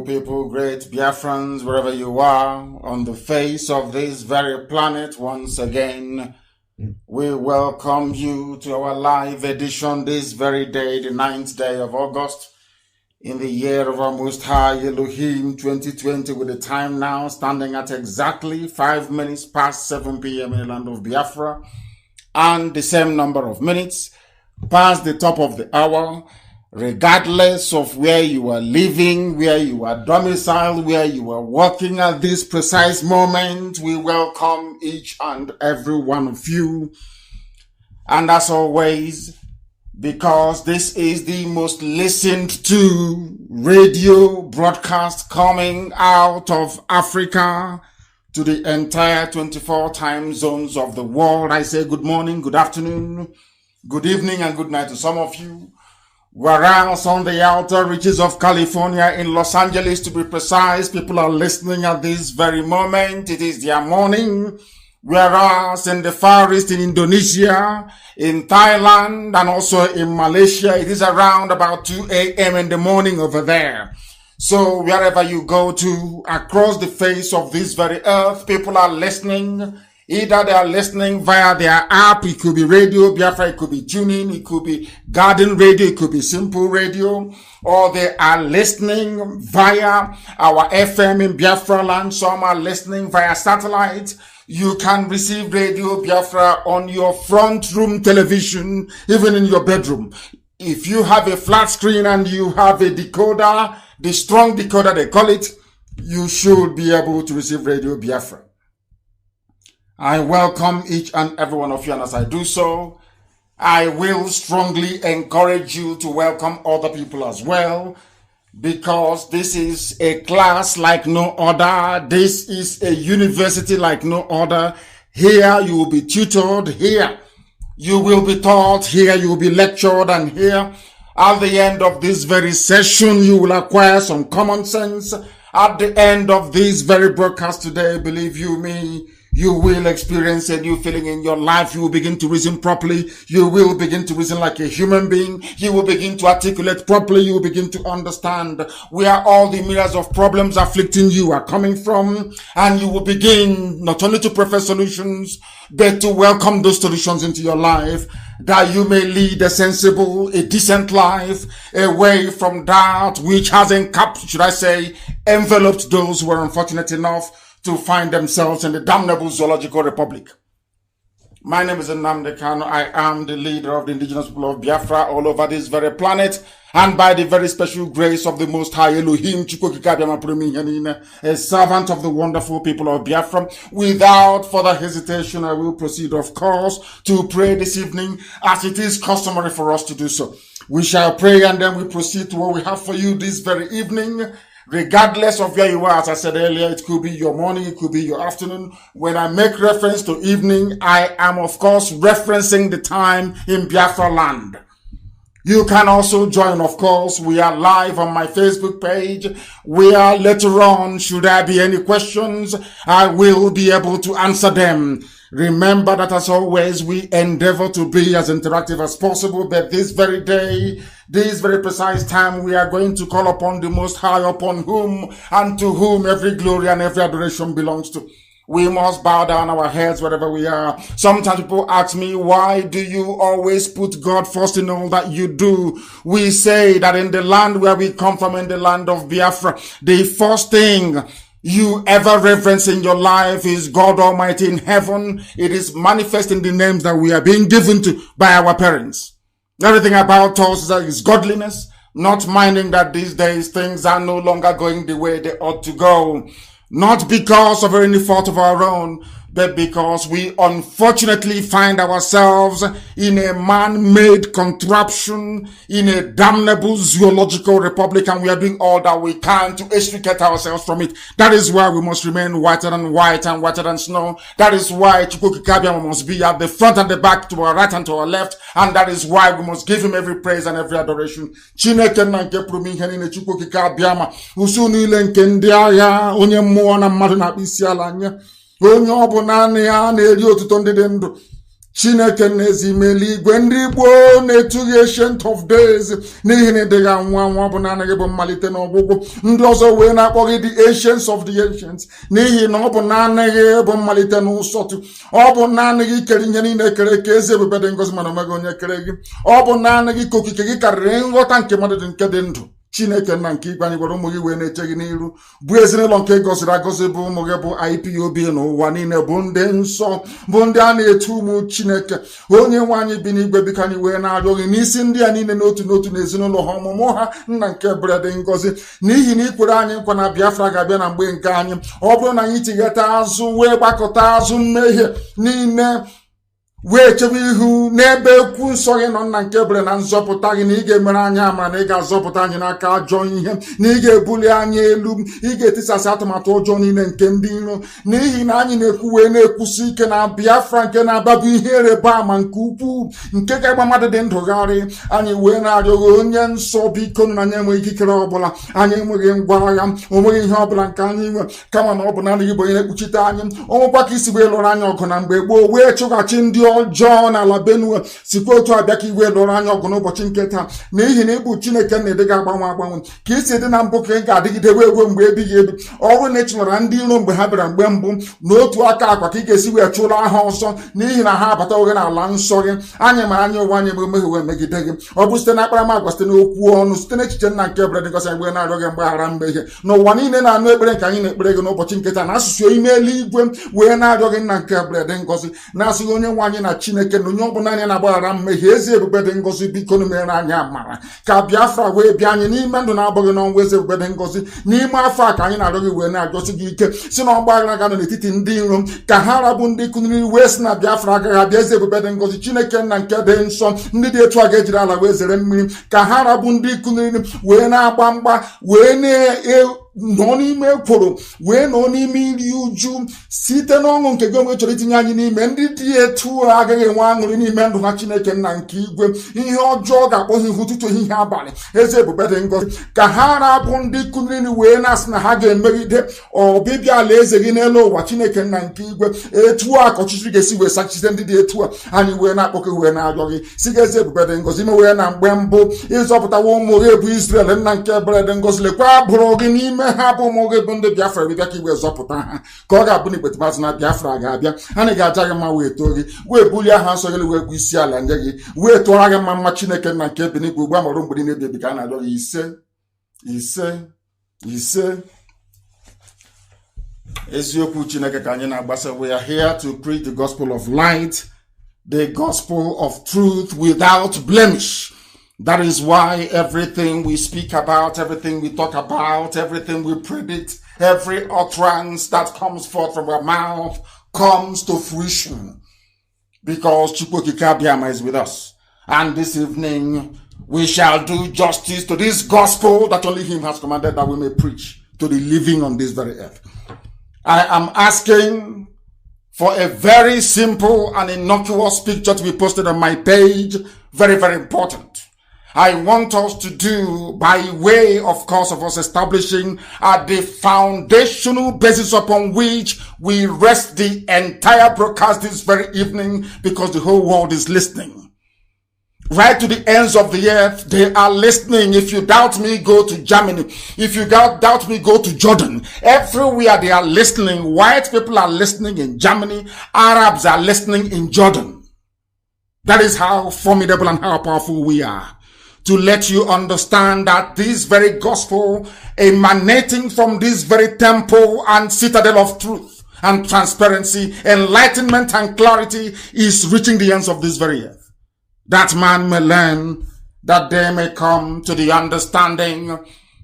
people, great Biafrans, wherever you are on the face of this very planet, once again, we welcome you to our live edition this very day, the 9th day of August, in the year of our Most High Elohim 2020, with the time now standing at exactly 5 minutes past 7 p.m. in the land of Biafra, and the same number of minutes past the top of the hour, regardless of where you are living, where you are domiciled, where you are working at this precise moment. We welcome each and every one of you. And as always, because this is the most listened to radio broadcast coming out of Africa to the entire 24 time zones of the world, I say good morning, good afternoon, good evening, and good night to some of you. Whereas on the outer reaches of California, in Los Angeles to be precise, people are listening at this very moment. It is their morning. Whereas in the Far East, in Indonesia, in Thailand, and also in Malaysia, it is around about 2 a.m. in the morning over there. So wherever you go to across the face of this very earth, people are listening. Either they are listening via their app, it could be Radio Biafra, it could be TuneIn, it could be Garden Radio, it could be Simple Radio, or they are listening via our FM in Biafra land. Some are listening via satellite. You can receive Radio Biafra on your front room television, even in your bedroom. If you have a flat screen and you have a decoder, the strong decoder they call it, you should be able to receive Radio Biafra. I welcome each and every one of you, and as I do so, I will strongly encourage you to welcome other people as well, because this is a class like no other. This is a university like no other. Here you will be tutored, here you will be taught, here you will be lectured, and here at the end of this very session you will acquire some common sense. At the end of this very broadcast today, believe you me, you will experience a new feeling in your life. You will begin to reason properly. You will begin to reason like a human being. You will begin to articulate properly. You will begin to understand where all the myriads of problems afflicting you are coming from. And you will begin not only to prefer solutions, but to welcome those solutions into your life, that you may lead a sensible, a decent life, away from that which has enveloped those who are unfortunate enough to find themselves in the damnable zoological republic. My name is Nnamdi Kanu. I am the leader of the indigenous people of Biafra all over this very planet, and by the very special grace of the Most High Elohim, a servant of the wonderful people of Biafra. Without further hesitation, I will proceed, of course, to pray this evening, as it is customary for us to do so. We shall pray, and then we proceed to what we have for you this very evening. Regardless of where you are, as I said earlier, it could be your morning, it could be your afternoon. When I make reference to evening, I am of course referencing the time in Biafra land. You can also join, of course. We are live on my Facebook page, where later on, should there be any questions, I will be able to answer them. Remember that as always, we endeavor to be as interactive as possible, but this very day, this very precise time, we are going to call upon the Most High, upon whom and to whom every glory and every adoration belongs to. We must bow down our heads wherever we are. Sometimes people ask me, why do you always put God first in all that you do? We say that in the land where we come from, in the land of Biafra, the first thing you ever reverence in your life is God Almighty in heaven. It is manifest in the names that we are being given to by our parents. Everything about us is godliness, not minding that these days things are no longer going the way they ought to go. Not because of any fault of our own, but because we unfortunately find ourselves in a man-made contraption, in a damnable zoological republic, and we are doing all that we can to extricate ourselves from it. That is why we must remain whiter than white and whiter than snow. That is why Chukwukikabia must be at the front and the back, to our right and to our left, and that is why we must give him every praise and every adoration. Chineke na nke pụrụ ihe niile Chukwukikabia usu niile nke ndị agha onye mmụọ na mmadụ na-akpụ isi ala anya. Onye ọ bụ naanị ya na-eri otuto ndị dị ndụ. Chineke nezimeli gwendi gbo na-etughị ancient of days n'ihi na ịdịghị anwụ bụ naanị bụ mmalite na ọgwụgwụ. Ndị ọzọ wee na-akpọ gị the ancients of the ancients n'ihi na ọ bụ naanị bụ mmalite na ụsọtụ. Ọ bụ naanị gị kere ihe niile kere ka eze ebube dị ngọzi mana omeghị onye kere gị. Ọ bụ naanị gị ka okike gị karịrị nghọta nke mmadụ dị nke dị ndụ. Chineke nna nke igwe anyị gwara ụmụ gị wee na-eche gị n'iru bụ ezinụlọ nke gọziri agọzi bụ ụmụ gị bụ IPOB n'ụwa niile bụ ndị nsọ bụ ndị a na-etu ụmụ Chineke. Onye nwe anyị bi n'igwe biko anyị wee na-arịọ gị n'isi ndị a niile n'otu n'otu na ezinụlọ ha ọmụmụ ha nna nke bere dị ngọzi n'ihi na ikwere anyị nkwa na Biafra ga-abịa na mgbe nke anyị. Ọ bụrụ na anyị tigheta azụ wee gbakọta azụ mmehie niile wee chebe ihu n'ebe ekwu nsọ gị nọ nna nke bere na nzọpụta gị na ị ga-emere anyị amara na ị ga-azọpụta anyị n'aka ajọ ihe na ị ga-ebuli anyị elu ị ga-etisasị atụmatụ ọjọọ niile nke ndị iro n'ihi na anyị na-ekwu wee na-ekwusi ike na Biafra nke na-ababụ ihe ịrịba ama nke ukwuu nke ga-agba mmadụ dị ndụgharị. Anyị wee na-arịọghị onye nsọ biko na anyị enweghị ikikere ọbụla, anyị enweghị ngwa agha, onweghị ihe ọbụla nke anyị nwe kama na ọ bụ naanị gị bụ onye na-ekpuchite anyị. Ọnwụkwa ka isi wee lụrụ anyị ọgụ na mgbe gboo wee chụghachi ndị ọjọọ n'ala Benue sikwa otu abịa ka iwe lụrụ anya ọgụ n'ụbọchị nke taa n'ihi na ịbụ Chineke na-ede ga-agbanwe agbanwe ka isi dị na mbụ ka ị ga-adịgide wee ruo mgbe ebighị ebi. Ọrụ na ịchụlara ndị iro mgbe ha bịara mgbe mbụ n'otu aka akwa ka ị ga-esi wee chụrụ ha ọsọ n'ihi na ha abata oge n'ala nsọ gị. Anyị mara anya ụwa anyị bụ mmehie wee megide gị. Ọ bụ site na akparamagwa, site n'okwu ọnụ, site n'echiche nna nke bere dị ngọzi anyị wee na-arịọ gị mgbaghara mmehie n'ụwa niile na-anụ ekpere nke anyị na-ekpere gị n'ụbọchị nke taa na asụsụ ime eluigwe wee na-arịọ gị nna nke bere dị ngọzi na-asịghị onye nwe anyị na Chineke na onye ọbụla anyị na-agbaghara mmehie ezi ebube dị ngọzi biko na mere anyị amara ka Biafra wee bịa anyị n'ime ndụ na-abụghị n'ọnwa ezi ebube dị ngọzi n'ime afọ a ka anyị na-arịọ gị wee na-arịọsi gị ike si na ọgbaghara ga nọ n'etiti ndị iro ka ha rabụ ndị kụniri wee si na Biafra agaghị abịa ezi ebube dị ngọzi Chineke nna nke dị nsọ ndị dị etu a ga-ejiri ala wee zere mmiri ka ha rabụ ndị kụniri wee na-agba mgba wee nọ n'ime ekworo wee nọ n'ime iri uju site n'ọṅụ nke gị onwe chọrọ itinye anyị n'ime. Ndị dị etu agaghị enwe aṅụrị n'ime ndụ na Chineke nna nke igwe. Ihe ọjọọ ga-akpọ ha ihu ụtụtụ ehihie abalị eze ebube dị ngọzi ka ha rabụ ndị kụniri wee na-asị na ha ga-emegide ọbịbịa ala eze gị n'elu ụwa Chineke nna nke igwe. Etu a ka ọchịchị ga-esi wee sachite ndị dị etu a anyị wee na-akpọkọ wee na-arịọ gị si gị eze ebube dị ngọzi ime wee na mgbe mbụ ịzọpụtawa ụmụ gị bụ Israel nna nke bere dị ngọzi lekwa bụrụ gị n'ime ha bụ ụmụ gị bụ ndị Biafra bịa ka igwe zọpụta ha ka ọ ga-abụ na ikpetemazụ na Biafra ga-abịa anyị ga-aja gị mma wee too gị wee bulie aha nsọ gị wee bụ isi ala nye gị wee tụọra gị mma Chineke nna nke bi n'igwe ugbu a mara mgbe niile ebi ka a na-arịọ gị ise ise ise. Eziokwu Chineke ka anyị na-agbasa. We are here to preach the gospel of light, the gospel of truth without blemish. That is why everything we speak about, everything we talk about, everything we predict, every utterance that comes forth from our mouth comes to fruition. Because Chukwokika Biama is with us. And this evening, we shall do justice to this gospel that only him has commanded that we may preach to the living on this very earth. I am asking for a very simple and innocuous picture to be posted on my page. Very, very important. I want us to do by way, of course, of us establishing the foundational basis upon which we rest the entire broadcast this very evening, because the whole world is listening. Right to the ends of the earth, they are listening. If you doubt me, go to Germany. If you doubt me, go to Jordan. Everywhere they are listening. White people are listening in Germany. Arabs are listening in Jordan. That is how formidable and how powerful we are. To let you understand that this very gospel emanating from this very temple and citadel of truth and transparency, enlightenment and clarity is reaching the ends of this very earth. That man may learn, that they may come to the understanding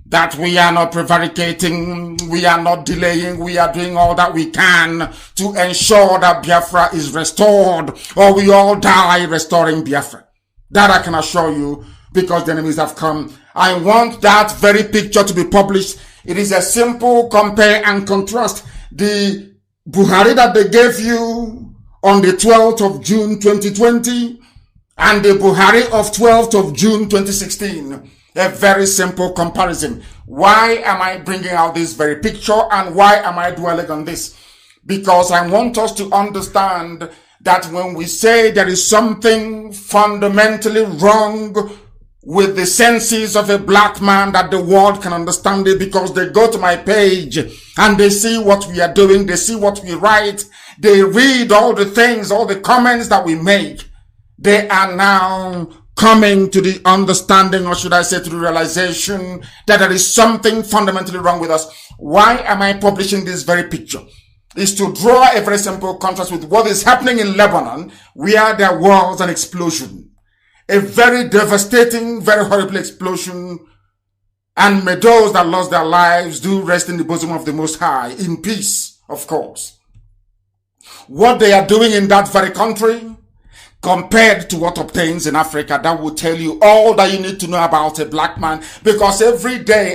that we are not prevaricating, we are not delaying, we are doing all that we can to ensure that Biafra is restored, or we all die restoring Biafra. That I can assure you, because the enemies have come. I want that very picture to be published. It is a simple compare and contrast. The Buhari that they gave you on the 12th of June 2020 and the Buhari of 12th of June 2016. A very simple comparison. Why am I bringing out this very picture and why am I dwelling on this? Because I want us to understand that when we say there is something fundamentally wrong with the senses of a black man, that the world can understand it because they go to my page and they see what we are doing, they see what we write, they read all the things, all the comments that we make. They are now coming to the understanding, or should I say to the realization, that there is something fundamentally wrong with us. Why am I publishing this very picture? Is to draw a very simple contrast with what is happening in Lebanon, where there was an explosion. A very devastating, very horrible explosion. And may those that lost their lives do rest in the bosom of the Most High, in peace, of course. What they are doing in that very country, compared to what obtains in Africa, that will tell you all that you need to know about a black man. Because every day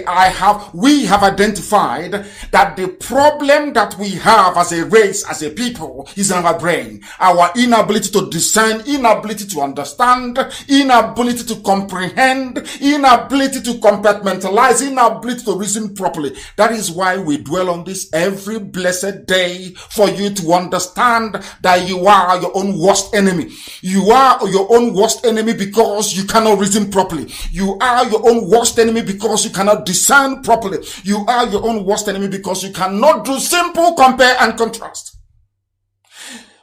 we have identified that the problem that we have as a race, as a people, is in our brain. Our inability to discern, inability to understand, inability to comprehend, inability to compartmentalize, inability to reason properly. That is why we dwell on this every blessed day, for you to understand that you are your own worst enemy. You are your own worst enemy because you cannot reason properly. You are your own worst enemy because you cannot discern properly. You are your own worst enemy because you cannot do simple compare and contrast.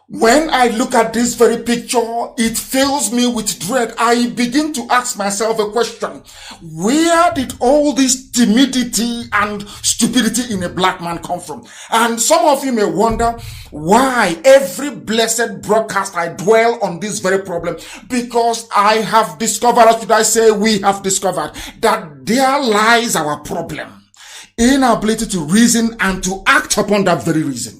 When I look at this very picture, it fills me with dread. I begin to ask myself a question. Where did all this timidity and stupidity in a black man come from? And some of you may wonder why every blessed broadcast I dwell on this very problem. Because I have discovered, or should I say we have discovered, that there lies our problem. Inability to reason and to act upon that very reason.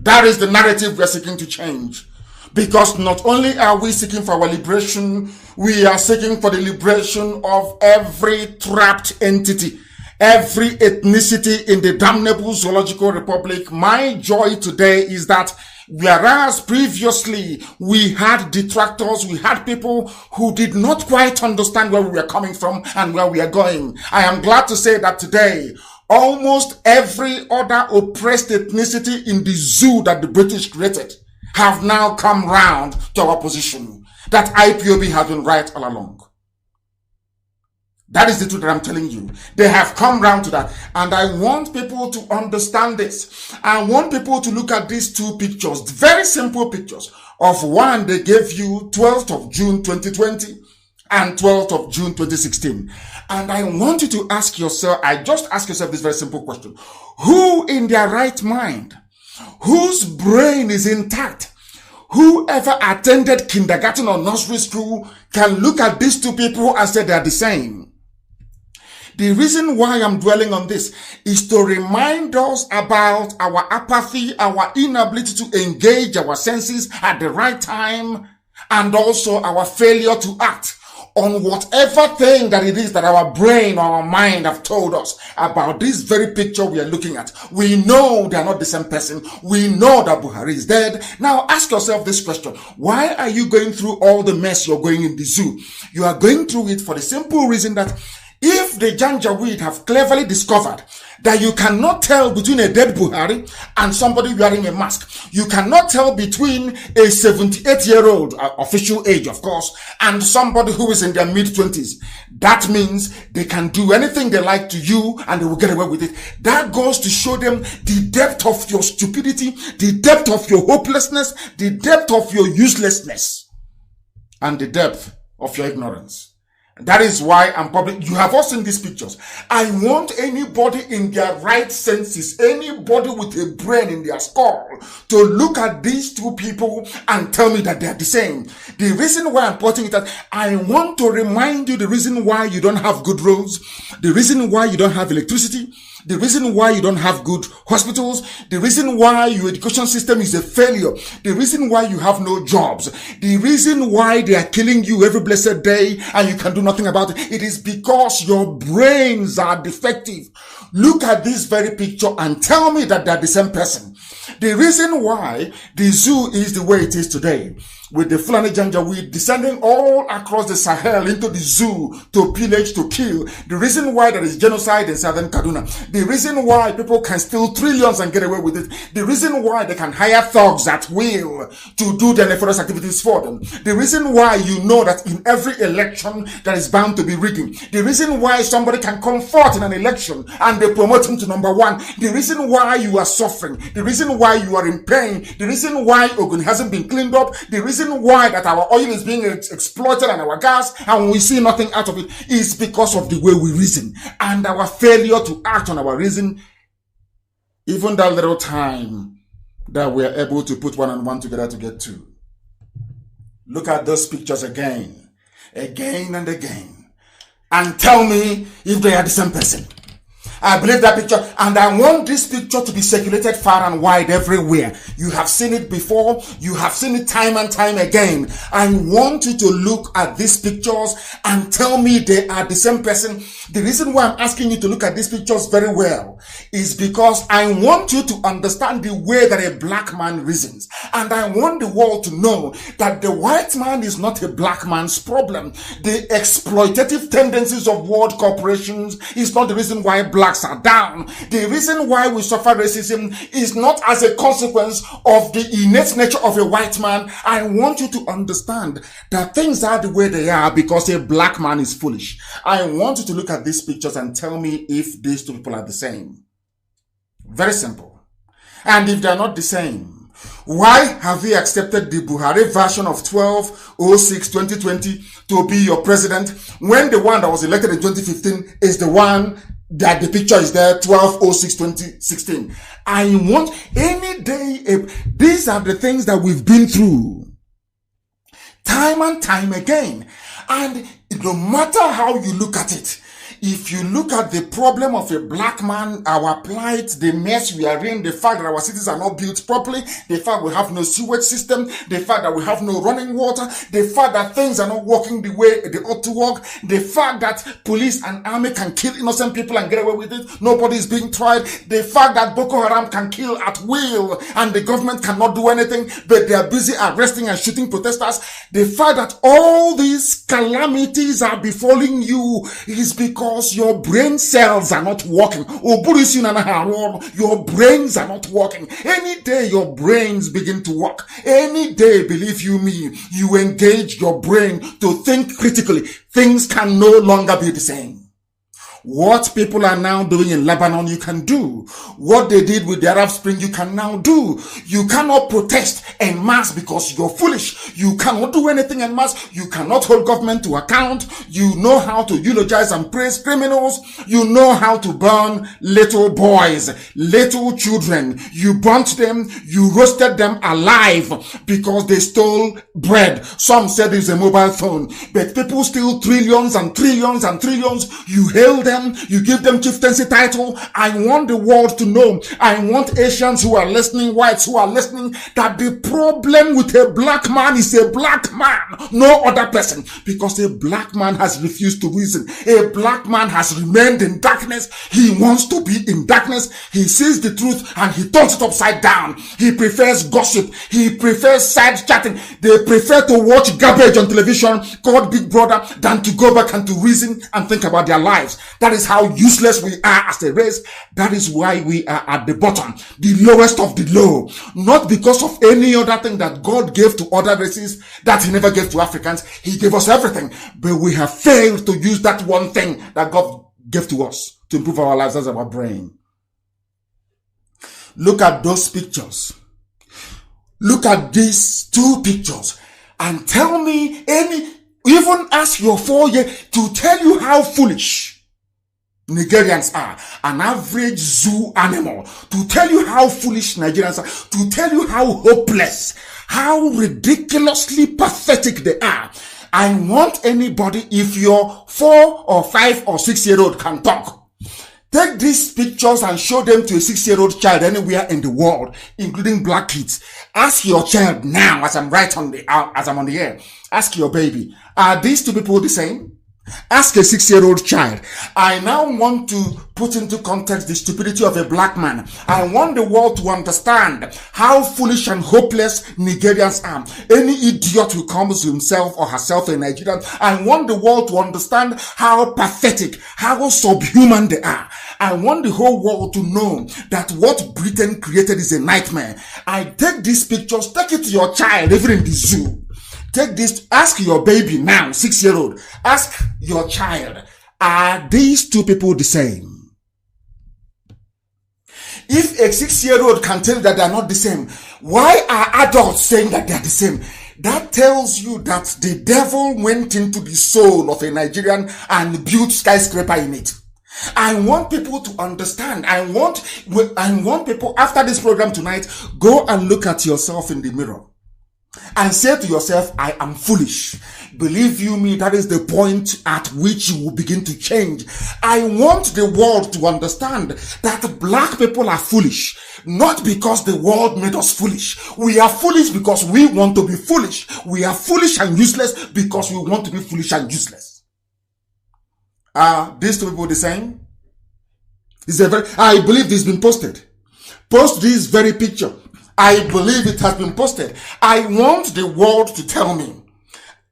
That is the narrative we're seeking to change. Because not only are we seeking for our liberation, we are seeking for the liberation of every trapped entity, every ethnicity in the damnable zoological republic. My joy today is that whereas previously we had detractors, we had people who did not quite understand where we were coming from and where we are going, I am glad to say that today, almost every other oppressed ethnicity in the zoo that the British created have now come round to our position. That IPOB has been right all along. That is the truth that I'm telling you. They have come round to that. And I want people to understand this. I want people to look at these two pictures, very simple pictures. Of one, they gave you 12th of June 2020 and 12th of June 2016. And I want you to ask yourself, just ask yourself this very simple question. Who in their right mind, whose brain is intact, whoever attended kindergarten or nursery school can look at these two people and say they are the same? The reason why I'm dwelling on this is to remind us about our apathy, our inability to engage our senses at the right time, and also our failure to act on whatever thing that it is that our brain or our mind have told us about this very picture we are looking at. We know they are not the same person. We know that Buhari is dead. Now ask yourself this question. Why are you going through all the mess you're going in the zoo? You are going through it for the simple reason that if the Janjaweed have cleverly discovered that you cannot tell between a dead Buhari and somebody wearing a mask, you cannot tell between a 78-year-old, official age of course, and somebody who is in their mid-20s. That means they can do anything they like to you and they will get away with it. That goes to show them the depth of your stupidity, the depth of your hopelessness, the depth of your uselessness, and the depth of your ignorance. That is why I'm public. You have all seen these pictures. I want anybody in their right senses, anybody with a brain in their skull, to look at these two people and tell me that they are the same. The reason why I'm putting it that I want to remind you the reason why you don't have good roads, the reason why you don't have electricity, the reason why you don't have good hospitals, the reason why your education system is a failure, the reason why you have no jobs, the reason why they are killing you every blessed day and you can do nothing about it. It is because your brains are defective. Look at this very picture and tell me that they are the same person. The reason why the zoo is the way it is today with the Fulani Janjaweed descending all across the Sahel into the zoo to pillage, to kill. The reason why there is genocide in southern Kaduna, the reason why people can steal trillions and get away with it, the reason why they can hire thugs at will to do their nefarious activities for them, the reason why you know that in every election there is bound to be rigging, the reason why somebody can come forth in an election and they promote him to number one, the reason why you are suffering, the reason why you are in pain, the reason why Ogun hasn't been cleaned up, the reason why that our oil is being exploited and our gas and we see nothing out of it is because of the way we reason and our failure to act on our reason. Even that little time that we are able to put one and one together to get two. Look at those pictures again and again, and tell me if they are the same person. I believe that picture, and I want this picture to be circulated far and wide everywhere. You have seen it before. You have seen it time and time again. I want you to look at these pictures and tell me they are the same person. The reason why I'm asking you to look at these pictures very well is because I want you to understand the way that a black man reasons. And I want the world to know that the white man is not a black man's problem. The exploitative tendencies of world corporations is not the reason why blacks are down. The reason why we suffer racism is not as a consequence of the innate nature of a white man. I want you to understand that things are the way they are because a black man is foolish. I want you to look at these pictures and tell me if these two people are the same. Very simple. And if they are not the same, why have you accepted the Buhari version of 12/06/2020 to be your president when the one that was elected in 2015 is the one that the picture is there, 12/06/2016? I want any day, these are the things that we've been through time and time again. And no matter how you look at it, if you look at the problem of a black man, our plight, the mess we are in, the fact that our cities are not built properly, the fact we have no sewage system, the fact that we have no running water, the fact that things are not working the way they ought to work, the fact that police and army can kill innocent people and get away with it, nobody is being tried, the fact that Boko Haram can kill at will and the government cannot do anything, but they are busy arresting and shooting protesters, the fact that all these calamities are befalling you is because your brain cells are not working. Your brains are not working. Any day your brains begin to work, any day, believe you me, you engage your brain to think critically, things can no longer be the same. What people are now doing in Lebanon, you can do. What they did with the Arab Spring, you can now do. You cannot protest en masse because you're foolish. You cannot do anything en masse. You cannot hold government to account. You know how to eulogize and praise criminals. You know how to burn little boys, little children. You burnt them. You roasted them alive because they stole bread. Some said it's a mobile phone, but people steal trillions and trillions and trillions. You hail them. You give them chieftaincy title. I want the world to know, I want Asians who are listening, whites who are listening, that the problem with a black man is a black man, no other person, because a black man has refused to reason. A black man has remained in darkness. He wants to be in darkness. He sees the truth and he turns it upside down. He prefers gossip. He prefers side chatting. They prefer to watch garbage on television called Big Brother than to go back and to reason and think about their lives. That is how useless we are as a race. That is why we are at the bottom, the lowest of the low. Not because of any other thing that God gave to other races that he never gave to Africans. He gave us everything, but we have failed to use that one thing that God gave to us to improve our lives as our brain. Look at those pictures. Look at these two pictures and tell me even ask your 4-year to tell you how foolish Nigerians are, an average zoo animal, to tell you how foolish Nigerians are, to tell you how hopeless, how ridiculously pathetic they are. I want anybody, if your 4 or 5 or 6-year-old can talk, take these pictures and show them to a 6-year-old child anywhere in the world, including black kids. Ask your child now, as I'm on the air. Ask your baby, are these two people the same? Ask a 6-year-old child. I now want to put into context the stupidity of a black man. I want the world to understand how foolish and hopeless Nigerians are. Any idiot who calls himself or herself a Nigerian, I want the world to understand how pathetic, how subhuman they are. I want the whole world to know that what Britain created is a nightmare. I take these pictures, take it to your child, even in the zoo. Take this, ask your baby now, 6-year-old, ask your child, are these two people the same? If a 6-year-old can tell you that they are not the same, why are adults saying that they are the same? That tells you that the devil went into the soul of a Nigerian and built skyscraper in it. I want people to understand. I want people after this program tonight, go and look at yourself in the mirror and say to yourself, I am foolish. Believe you me, that is the point at which you will begin to change. I want the world to understand that black people are foolish, not because the world made us foolish. We are foolish because we want to be foolish. We are foolish and useless because we want to be foolish and useless. Are these two people the same? I believe this has been posted. Post this very picture. I believe it has been posted. I want the world to tell me,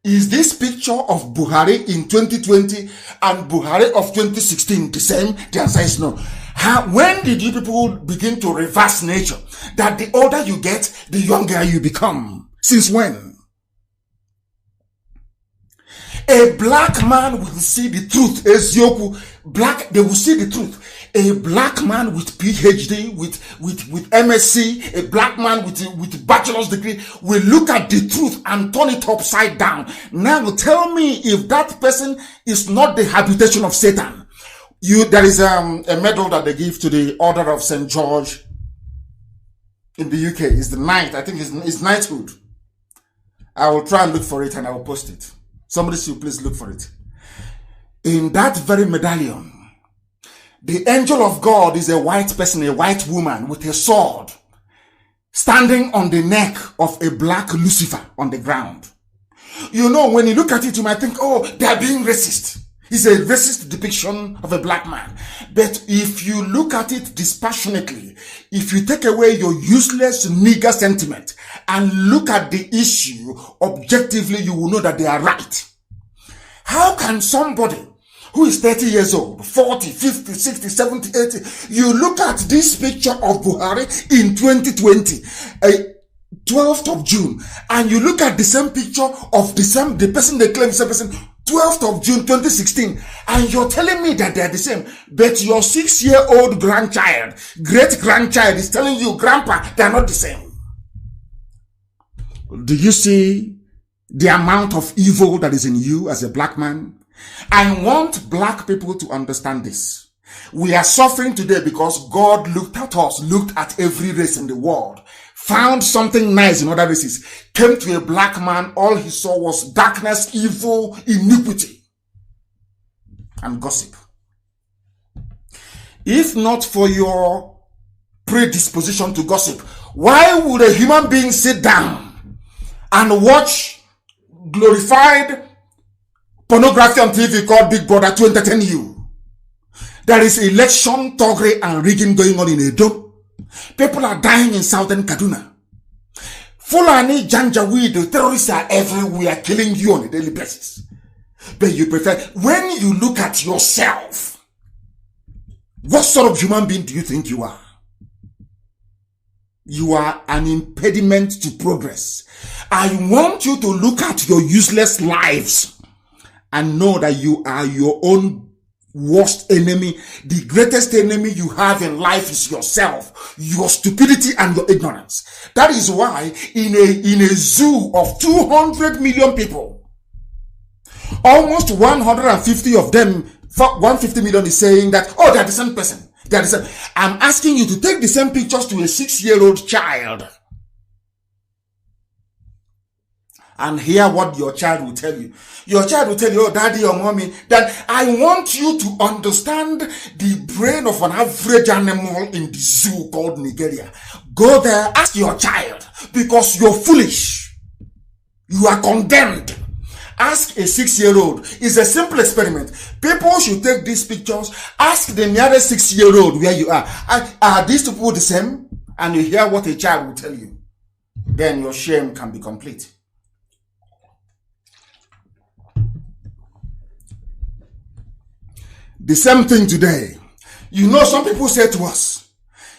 is this picture of Buhari in 2020 and Buhari of 2016 the same? The answer is no. When did you people begin to reverse nature? That the older you get, the younger you become. Since when? A black man will see the truth. They will see the truth. A black man with PhD, with MSc, a black man with bachelor's degree will look at the truth and turn it upside down. Now tell me if that person is not the habitation of Satan. There is a medal that they give to the Order of St. George in the UK. It's the ninth. I think it's knighthood. I will try and look for it and I will post it. Somebody should please look for it. In that very medallion, the angel of God is a white person, a white woman with a sword, standing on the neck of a black Lucifer on the ground. You know, when you look at it, you might think, oh, they are being racist. It's a racist depiction of a black man. But if you look at it dispassionately, if you take away your useless nigger sentiment and look at the issue objectively, you will know that they are right. How can somebody who is 30 years old, 40, 50, 60, 70, 80, you look at this picture of Buhari in 2020, 12th of June, and you look at the same picture of the person they claim is the same person, 12th of June 2016, and you're telling me that they're the same, but your 6-year-old grandchild, great-grandchild is telling you, Grandpa, they're not the same. Do you see the amount of evil that is in you as a black man? I want black people to understand this. We are suffering today because God looked at us, looked at every race in the world, found something nice in other races, came to a black man, all he saw was darkness, evil, iniquity, and gossip. If not for your predisposition to gossip, why would a human being sit down and watch glorified pornography on TV called Big Brother to entertain you? There is election, thuggery, and rigging going on in Edo. People are dying in southern Kaduna. Fulani, Janjaweed, the terrorists are everywhere killing you on a daily basis. But you prefer, when you look at yourself, what sort of human being do you think you are? You are an impediment to progress. I want you to look at your useless lives and know that you are your own worst enemy. The greatest enemy you have in life is yourself, your stupidity and your ignorance. That is why in a zoo of 200 million people, almost 150 of them, 150 million is saying that, oh, they're the same person. They're the same. I'm asking you to take the same pictures to a 6-year-old child and hear what your child will tell you. Your child will tell you, oh, daddy or mommy, that I want you to understand the brain of an average animal in the zoo called Nigeria. Go there, ask your child, because you're foolish. You are condemned. Ask a 6-year-old. It's a simple experiment. People should take these pictures. Ask the nearest 6-year-old where you are. Are these two people the same? And you hear what a child will tell you. Then your shame can be complete. The same thing today. You know, some people say to us,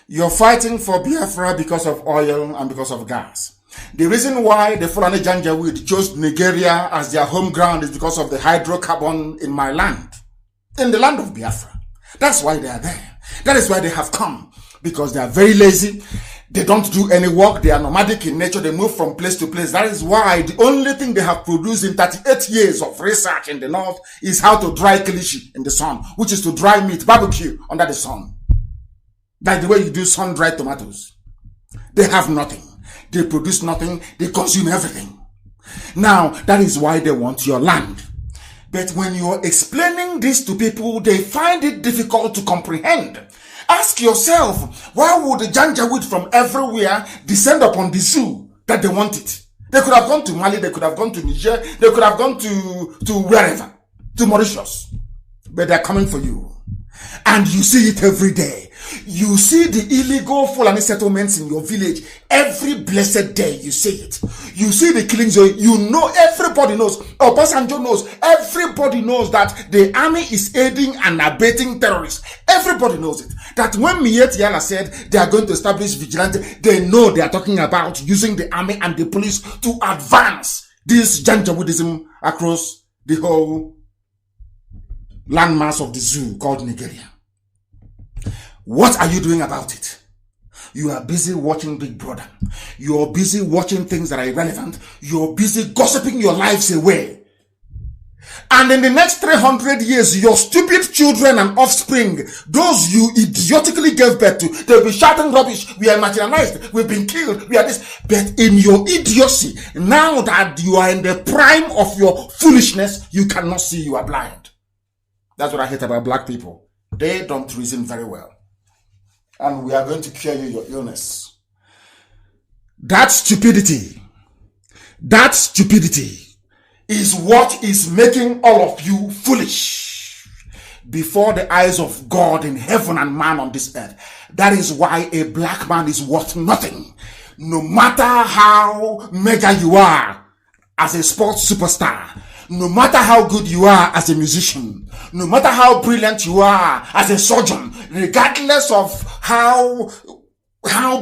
you're fighting for Biafra because of oil and because of gas. The reason why the Fulani Janjaweed chose Nigeria as their home ground is because of the hydrocarbon in my land, in the land of Biafra. That's why they are there. That is why they have come, because they are very lazy. They don't do any work. They are nomadic in nature. They move from place to place. That is why the only thing they have produced in 38 years of research in the north is how to dry kilishi in the sun, which is to dry meat, barbecue under the sun. That's the way you do sun-dried tomatoes. They have nothing. They produce nothing. They consume everything. Now, that is why they want your land. But when you're explaining this to people, they find it difficult to comprehend. Ask yourself, why would the Janjaweed from everywhere descend upon the zoo that they want it? They could have gone to Mali, they could have gone to Niger, they could have gone to wherever, to Mauritius. But they're coming for you. And you see it every day. You see the illegal Fulani settlements in your village every blessed day. You see it. You see the killings. You know, everybody knows. Obasanjo knows. Everybody knows that the army is aiding and abetting terrorists. Everybody knows it. That when Miet Yala said they are going to establish vigilante, they know they are talking about using the army and the police to advance this Janjaweedism across the whole landmass of the zoo called Nigeria. What are you doing about it? You are busy watching Big Brother. You're busy watching things that are irrelevant. You're busy gossiping your lives away. And in the next 300 years, your stupid children and offspring, those you idiotically gave birth to, they'll be shouting rubbish. We are marginalized. We've been killed. We are this. But in your idiocy, now that you are in the prime of your foolishness, you cannot see. You are blind. That's what I hate about black people. They don't reason very well. And we are going to cure you your illness. That stupidity is what is making all of you foolish before the eyes of God in heaven and man on this earth. That is why a black man is worth nothing. No matter how mega you are as a sports superstar, no matter how good you are as a musician, no matter how brilliant you are as a surgeon, regardless of how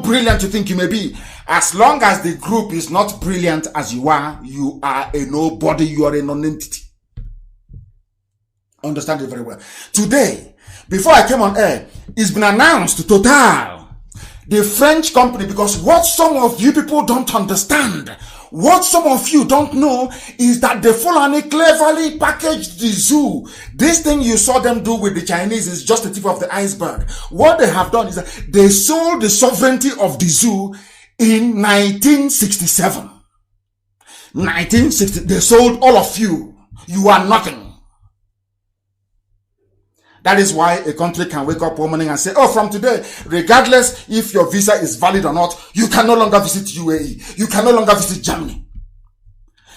brilliant you think you may be, as long as the group is not brilliant as you are a nobody, you are a non-entity. Understand it very well. Today, before I came on air, it's been announced Total, the French company, because what some of you people don't understand, what some of you don't know is that the Fulani cleverly packaged the zoo. This thing you saw them do with the Chinese is just the tip of the iceberg. What they have done is that they sold the sovereignty of the zoo in 1967. 1960, they sold all of you. You are nothing. That is why a country can wake up one morning and say, oh, from today, regardless if your visa is valid or not, you can no longer visit UAE. You can no longer visit Germany.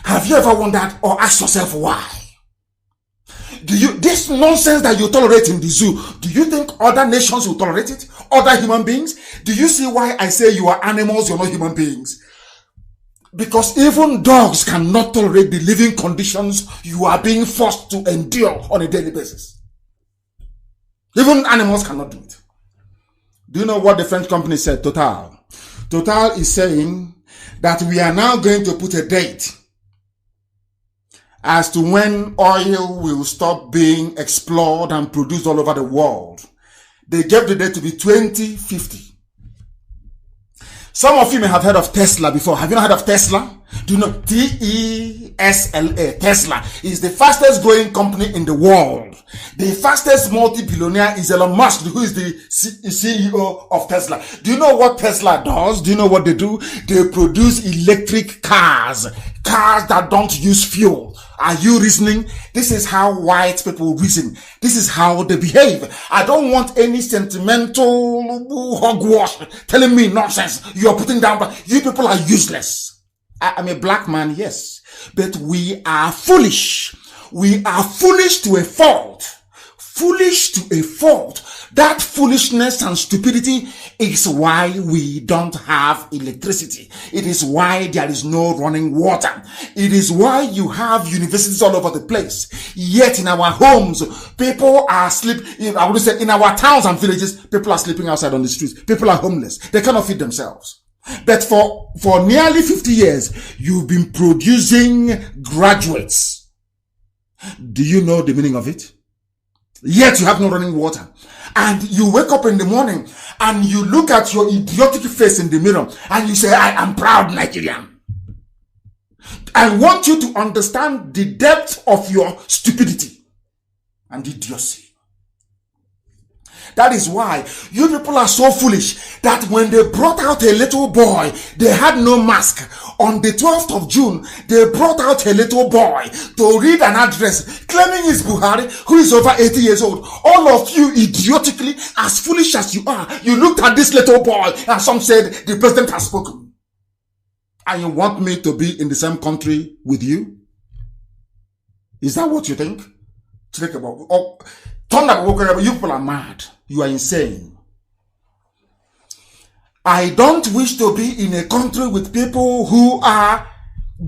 Have you ever wondered or asked yourself why? This nonsense that you tolerate in the zoo, do you think other nations will tolerate it? Other human beings? Do you see why I say you are animals, you're not human beings? Because even dogs cannot tolerate the living conditions you are being forced to endure on a daily basis. Even animals cannot do it. Do you know what the French company said, Total? Total is saying that we are now going to put a date as to when oil will stop being explored and produced all over the world. They gave the date to be 2050. Some of you may have heard of Tesla before. Have you not heard of Tesla? Do you know Tesla? Tesla is the fastest growing company in the world. The fastest multi-billionaire is Elon Musk, who is the CEO of Tesla. Do you know what Tesla does? Do you know what they do? They produce electric cars. Cars that don't use fuel. Are you reasoning? This is how white people reason. This is how they behave. I don't want any sentimental hogwash telling me nonsense. You are putting down, but you people are useless. I'm a black man, yes. But we are foolish. We are foolish to a fault. Foolish to a fault. That foolishness and stupidity is why we don't have electricity. It is why there is no running water. It is why you have universities all over the place. Yet in our homes, people are sleeping. I would say in our towns and villages, people are sleeping outside on the streets. People are homeless. They cannot feed themselves. But for nearly 50 years, you've been producing graduates. Do you know the meaning of it? Yet you have no running water. And you wake up in the morning and you look at your idiotic face in the mirror and you say, I am proud Nigerian. I want you to understand the depth of your stupidity and idiocy. That is why you people are so foolish that when they brought out a little boy, they had no mask. On the 12th of June, they brought out a little boy to read an address claiming it's Buhari, who is over 80 years old. All of you idiotically, as foolish as you are, you looked at this little boy and some said the president has spoken. And you want me to be in the same country with you? Is that what you think? You people are mad. You are insane. I don't wish to be in a country with people who are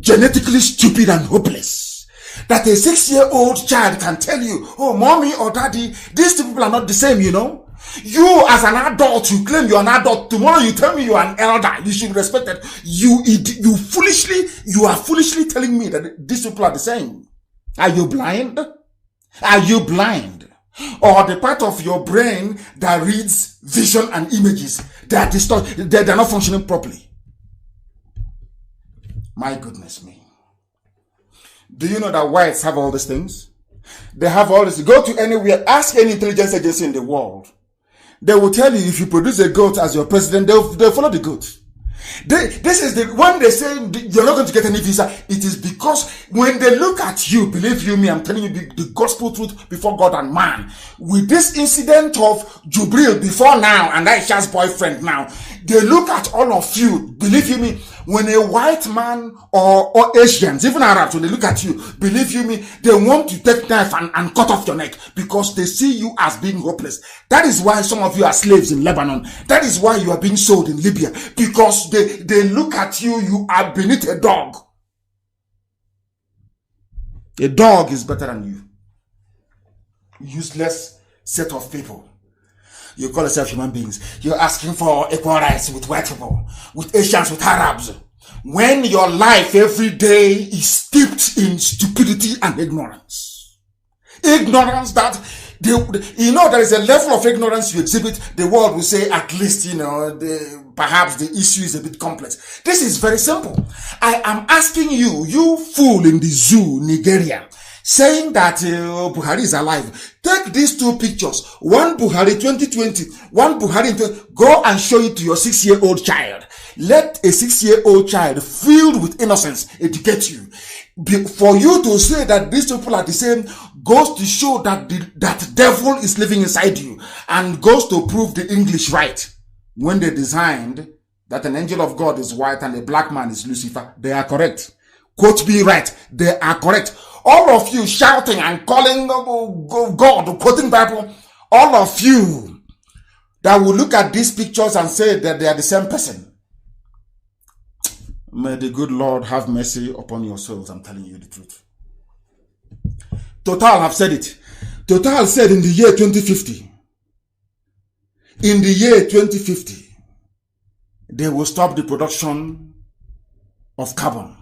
genetically stupid and hopeless. That a 6-year-old child can tell you, oh, mommy or daddy, these two people are not the same, you know. You as an adult, you claim you're an adult. Tomorrow you tell me you're an elder. You should be respected. You are foolishly telling me that these people are the same. Are you blind? Are you blind? Or the part of your brain that reads vision and images, they're not functioning properly? My goodness me. Do you know that whites have all these things? They have all this. Go to anywhere, ask any intelligence agency in the world. They will tell you if you produce a goat as your president, they'll follow the goat. This is when they say you're not going to get any visa, it is because when they look at you, believe you me, I'm telling you the gospel truth before God and man. With this incident of Jubril before now and Aisha's boyfriend now, they look at all of you, believe you me, when a white man or Asians, even Arabs, when they look at you, believe you me, they want to take knife and cut off your neck because they see you as being hopeless. That is why some of you are slaves in Lebanon. That is why you are being sold in Libya, because they look at you, you are beneath a dog. A dog is better than you. Useless set of people. You call yourself human beings. You're asking for equal rights with white people, with Asians, with Arabs. When your life every day is steeped in stupidity and ignorance. Ignorance that, there is a level of ignorance you exhibit, the world will say at least, perhaps the issue is a bit complex. This is very simple. I am asking you, you fool in the zoo, Nigeria, saying that Buhari is alive. Take these two pictures. One Buhari 2020, one Buhari 2020. Go and show it to your 6-year-old child. Let a 6-year-old child filled with innocence educate you. For you to say that these people are the same goes to show that that devil is living inside you, and goes to prove the English right. When they designed that an angel of God is white and a black man is Lucifer, they are correct. Quote me right. They are correct. All of you shouting and calling God, quoting Bible, all of you that will look at these pictures and say that they are the same person. May the good Lord have mercy upon your souls. I'm telling you the truth. Total have said it. Total said in the year 2050, they will stop the production of carbon.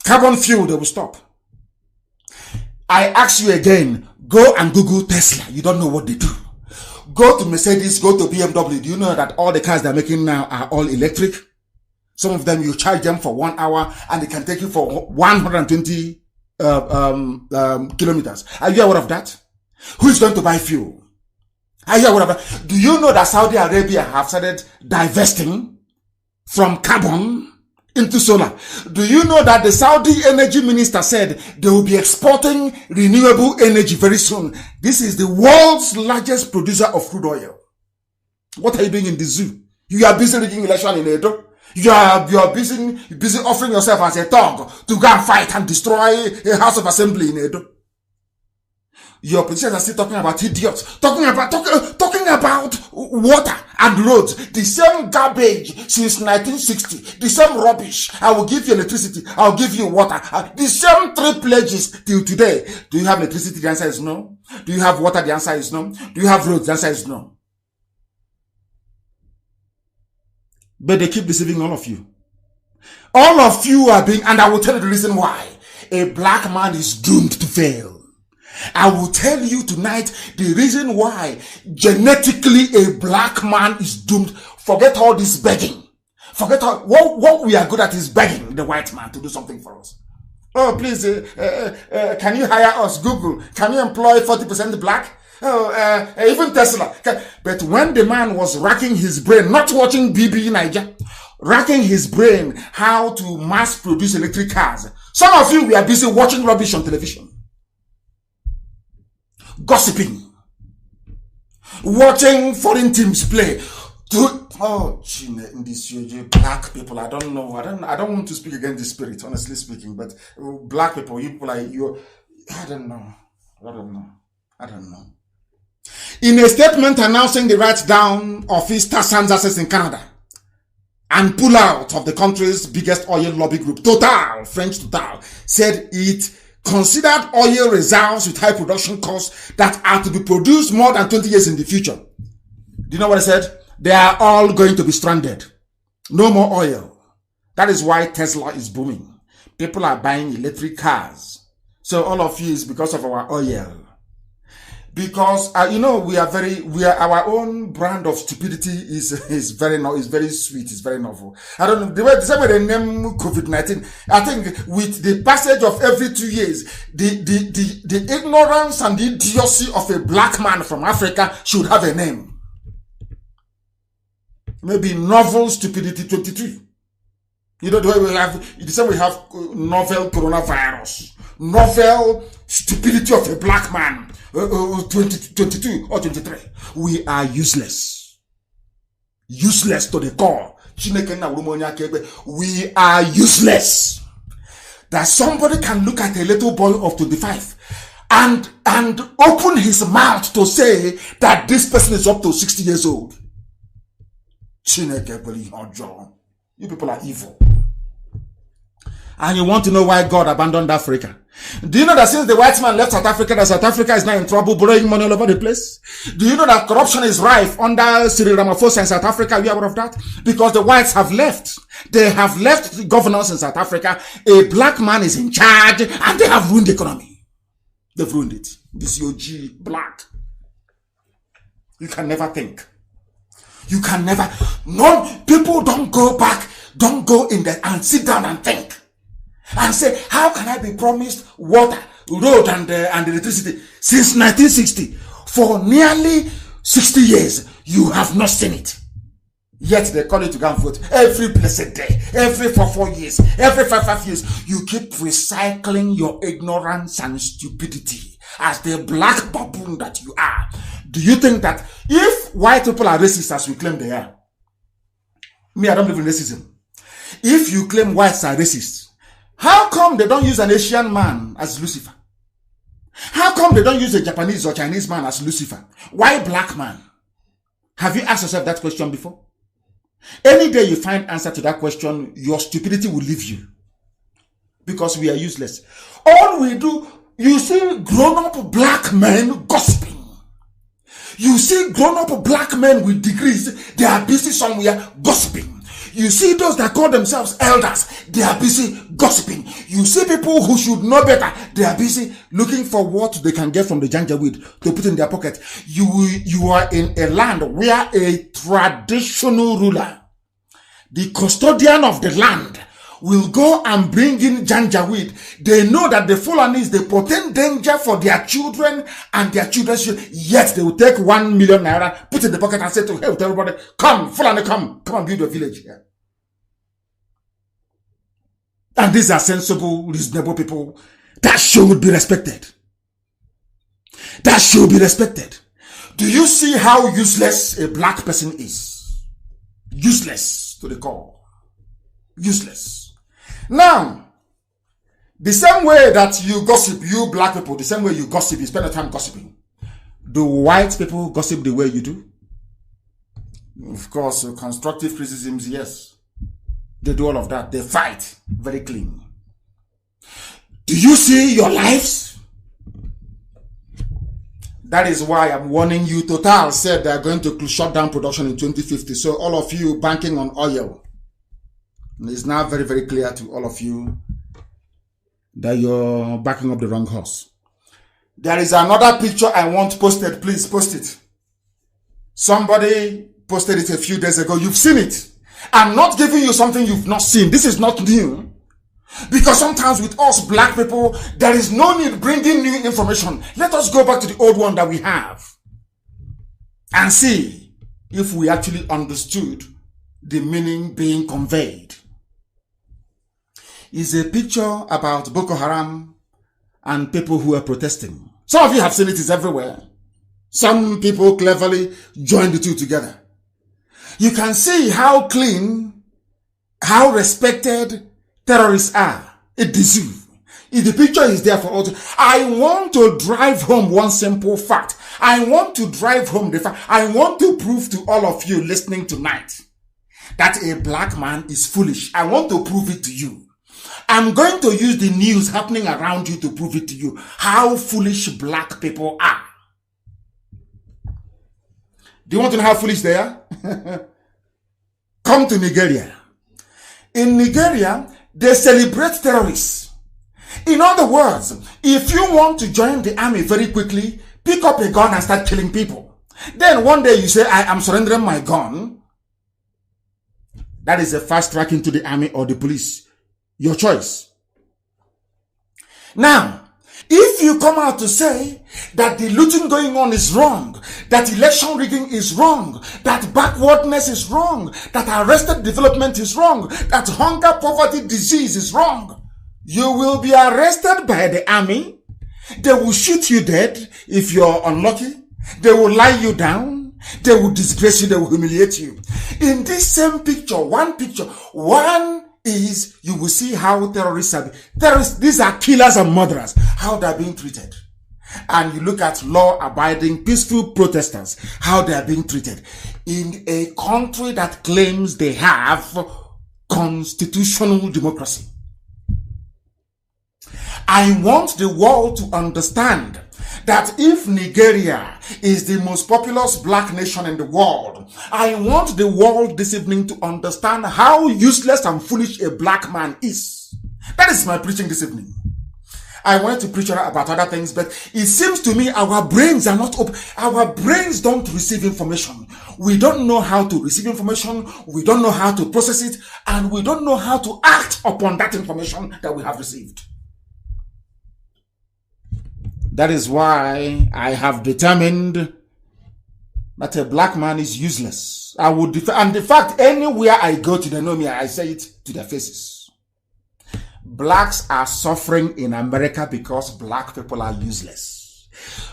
Carbon fuel, they will stop. I ask you again, go and Google Tesla. You don't know what they do. Go to Mercedes, go to BMW. Do you know that all the cars they're making now are all electric? Some of them, you charge them for 1 hour and they can take you for 120 kilometers. Are you aware of that? Who is going to buy fuel? Are you aware of that? Do you know that Saudi Arabia have started divesting from carbon into solar? Do you know that the Saudi energy minister said they will be exporting renewable energy very soon? This is the world's largest producer of crude oil. What are you doing in the zoo? You are busy rigging election in Edo. You're busy offering yourself as a thug to go and fight and destroy a house of assembly in Edo. Your politicians are still talking about idiots, talking about water and roads, the same garbage since 1960, the same rubbish. I will give you electricity, I will give you water, the same 3 pledges till today. Do you have electricity? The answer is no. Do you have water? The answer is no. Do you have roads? The answer is no. But they keep deceiving all of you. All of you are being, and I will tell you the reason why. A black man is doomed to fail. I will tell you tonight the reason why genetically a black man is doomed. Forget all this begging. Forget all, what we are good at is begging the white man to do something for us. Oh, please, can you hire us? Google, can you employ 40% black? Oh, even Tesla. But when the man was racking his brain, not watching BB Niger, racking his brain how to mass produce electric cars. Some of you were busy watching rubbish on television. Gossiping, watching foreign teams play. Oh, in this black people, I don't know. I don't want to speak against the spirit, honestly speaking. But black people, you people like you, I don't know. In a statement announcing the write down of his Tassan's assets in Canada and pull out of the country's biggest oil lobby group, Total, French Total, said it considered oil reserves with high production costs that are to be produced more than 20 years in the future. Do you know what I said? They are all going to be stranded. No more oil. That is why Tesla is booming. People are buying electric cars. So all of you is because of our oil. Because we are our own brand of stupidity is very sweet, is very novel. I don't know the same way they name COVID-19. I think with the passage of every 2 years, the ignorance and the idiocy of a black man from Africa should have a name. Maybe novel stupidity 22. You know the way we have novel coronavirus, novel stupidity of a black man. 2022 or 23. We are useless. Useless to the core. We are useless. That somebody can look at a little boy of 25 and open his mouth to say that this person is up to 60 years old. You people are evil. And you want to know why God abandoned Africa? Do you know that since the white man left South Africa, that South Africa is now in trouble, borrowing money all over the place? Do you know that corruption is rife under Cyril Ramaphosa in South Africa? Are you aware of that? Because the whites have left. They have left the governance in South Africa. A black man is in charge and they have ruined the economy. They've ruined it. This OG black. You can never think. You can never. No, people don't go back. Don't go in there and sit down and think. And say, how can I be promised water, road, and electricity since 1960? For nearly 60 years, you have not seen it. Yet they call you to go and vote every blessed day, every 4 years, every 5 years. You keep recycling your ignorance and stupidity as the black baboon that you are. Do you think that if white people are racist as we claim they are? Me, I don't believe in racism. If you claim whites are racist, how come they don't use an Asian man as Lucifer? How come they don't use a Japanese or Chinese man as Lucifer? Why black man? Have you asked yourself that question before? Any day you find answer to that question, your stupidity will leave you. Because we are useless. All we do, you see grown-up black men gossiping. You see grown-up black men with degrees, they are busy somewhere gossiping. You see those that call themselves elders, they are busy gossiping. You see people who should know better, they are busy looking for what they can get from the janjaweed to put in their pocket. You are in a land where a traditional ruler, the custodian of the land, will go and bring in janjaweed. They know that the Fulanis, they portend danger for their children and their children's children. Yet they will take 1 million naira, put in the pocket and say to everybody, come, Fulani, come and build a village here. And these are sensible, reasonable people that should be respected. That should be respected. Do you see how useless a black person is? Useless to the core. Useless. Now, the same way that you gossip, you black people, the same way you gossip, you spend the time gossiping. Do white people gossip the way you do? Of course, constructive criticisms, yes. They do all of that. They fight very clean. Do you see your lives? That is why I'm warning you. Total said they're going to shut down production in 2050. So all of you banking on oil, it's now very, very clear to all of you that you're backing up the wrong horse. There is another picture I want posted. Please post it. Somebody posted it a few days ago. You've seen it. I'm not giving you something you've not seen. This is not new. Because sometimes with us black people, there is no need bringing new information. Let us go back to the old one that we have and see if we actually understood the meaning being conveyed. Is a picture about Boko Haram and people who are protesting. Some of you have seen it, it's everywhere. Some people cleverly join the two together. You can see how clean, how respected terrorists are. It deserves. If the picture is there for all, I want to drive home one simple fact. I want to drive home the fact. I want to prove to all of you listening tonight that a black man is foolish. I want to prove it to you. I'm going to use the news happening around you to prove it to you how foolish black people are. Do you want to know how foolish they are? Come to Nigeria. In Nigeria, they celebrate terrorists. In other words, if you want to join the army very quickly, pick up a gun and start killing people. Then one day you say, I am surrendering my gun. That is a fast track into the army or the police. Your choice. Now, if you come out to say that the looting going on is wrong, that election rigging is wrong, that backwardness is wrong, that arrested development is wrong, that hunger, poverty, disease is wrong, you will be arrested by the army. They will shoot you dead if you're unlucky. They will lie you down. They will disgrace you. They will humiliate you. In this same picture, one is you will see how terrorists are. These are killers and murderers, how they're being treated. And you look at law-abiding, peaceful protesters, how they are being treated. In a country that claims they have constitutional democracy. I want the world to understand that if Nigeria is the most populous black nation in the world, I want the world this evening to understand how useless and foolish a black man is. That is my preaching this evening. I wanted to preach about other things, but it seems to me our brains are not open. Our brains don't receive information. We don't know how to receive information. We don't know how to process it. And we don't know how to act upon that information that we have received. That is why I have determined that a black man is useless. I would and the fact anywhere I go to, they know me, I say it to their faces. Blacks are suffering in America because black people are useless.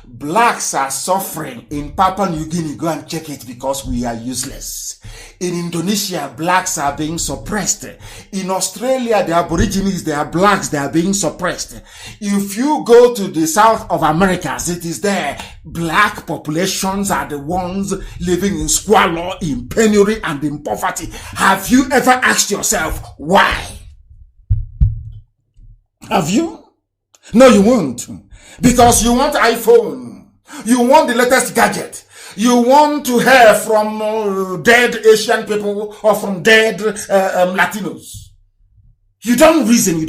Blacks are suffering in Papua New Guinea. Go and check it, because we are useless. In Indonesia, blacks are being suppressed. In Australia, the Aborigines, they are blacks, they are being suppressed. If you go to the South of America, it is there. Black populations are the ones living in squalor, in penury, and in poverty. Have you ever asked yourself why? Have you? No, you won't. Because you want iPhone. You want the latest gadget. You want to hear from dead Asian people or from dead Latinos. You don't reason.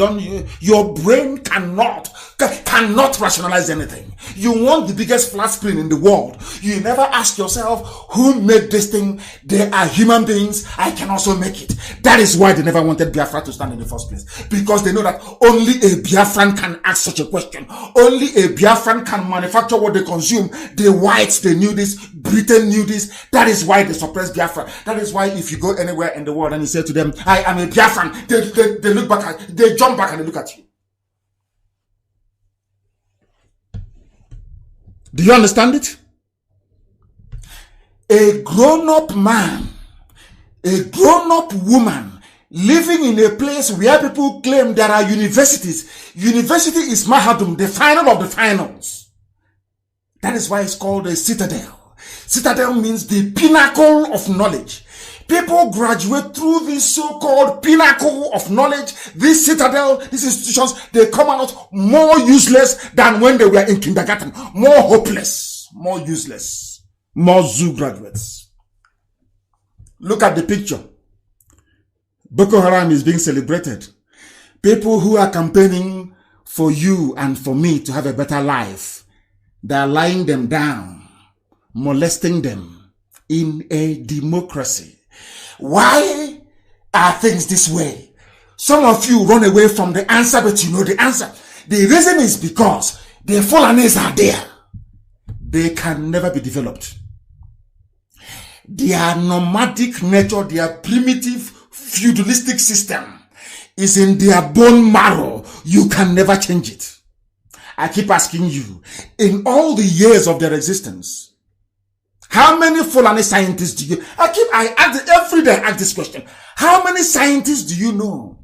Your brain cannot rationalize anything. You want the biggest flat screen in the world. You never ask yourself, who made this thing? They are human beings. I can also make it. That is why they never wanted Biafra to stand in the first place. Because they know that only a Biafran can ask such a question. Only a Biafran can manufacture what they consume. The whites, they knew this. Britain knew this. That is why they suppressed Biafra. That is why if you go anywhere in the world and you say to them, I am a Biafran, they look back at, they jump back and they look at you. Do you understand it? A grown-up man, a grown-up woman, living in a place where people claim there are universities. University is Mahadum, the final of the finals. That is why it's called a citadel. Citadel means the pinnacle of knowledge. People graduate through this so-called pinnacle of knowledge, this citadel, these institutions, they come out more useless than when they were in kindergarten, more hopeless, more useless, more zoo graduates. Look at the picture. Boko Haram is being celebrated. People who are campaigning for you and for me to have a better life, they are lying them down, molesting them in a democracy. Why are things this way? Some of you run away from the answer, but you know the answer. The reason is because the Fulanis are there. They can never be developed. Their nomadic nature, their primitive feudalistic system is in their bone marrow. You can never change it. I keep asking you, in all the years of their existence, how many Fulani scientists do you... every day I ask this question. How many scientists do you know?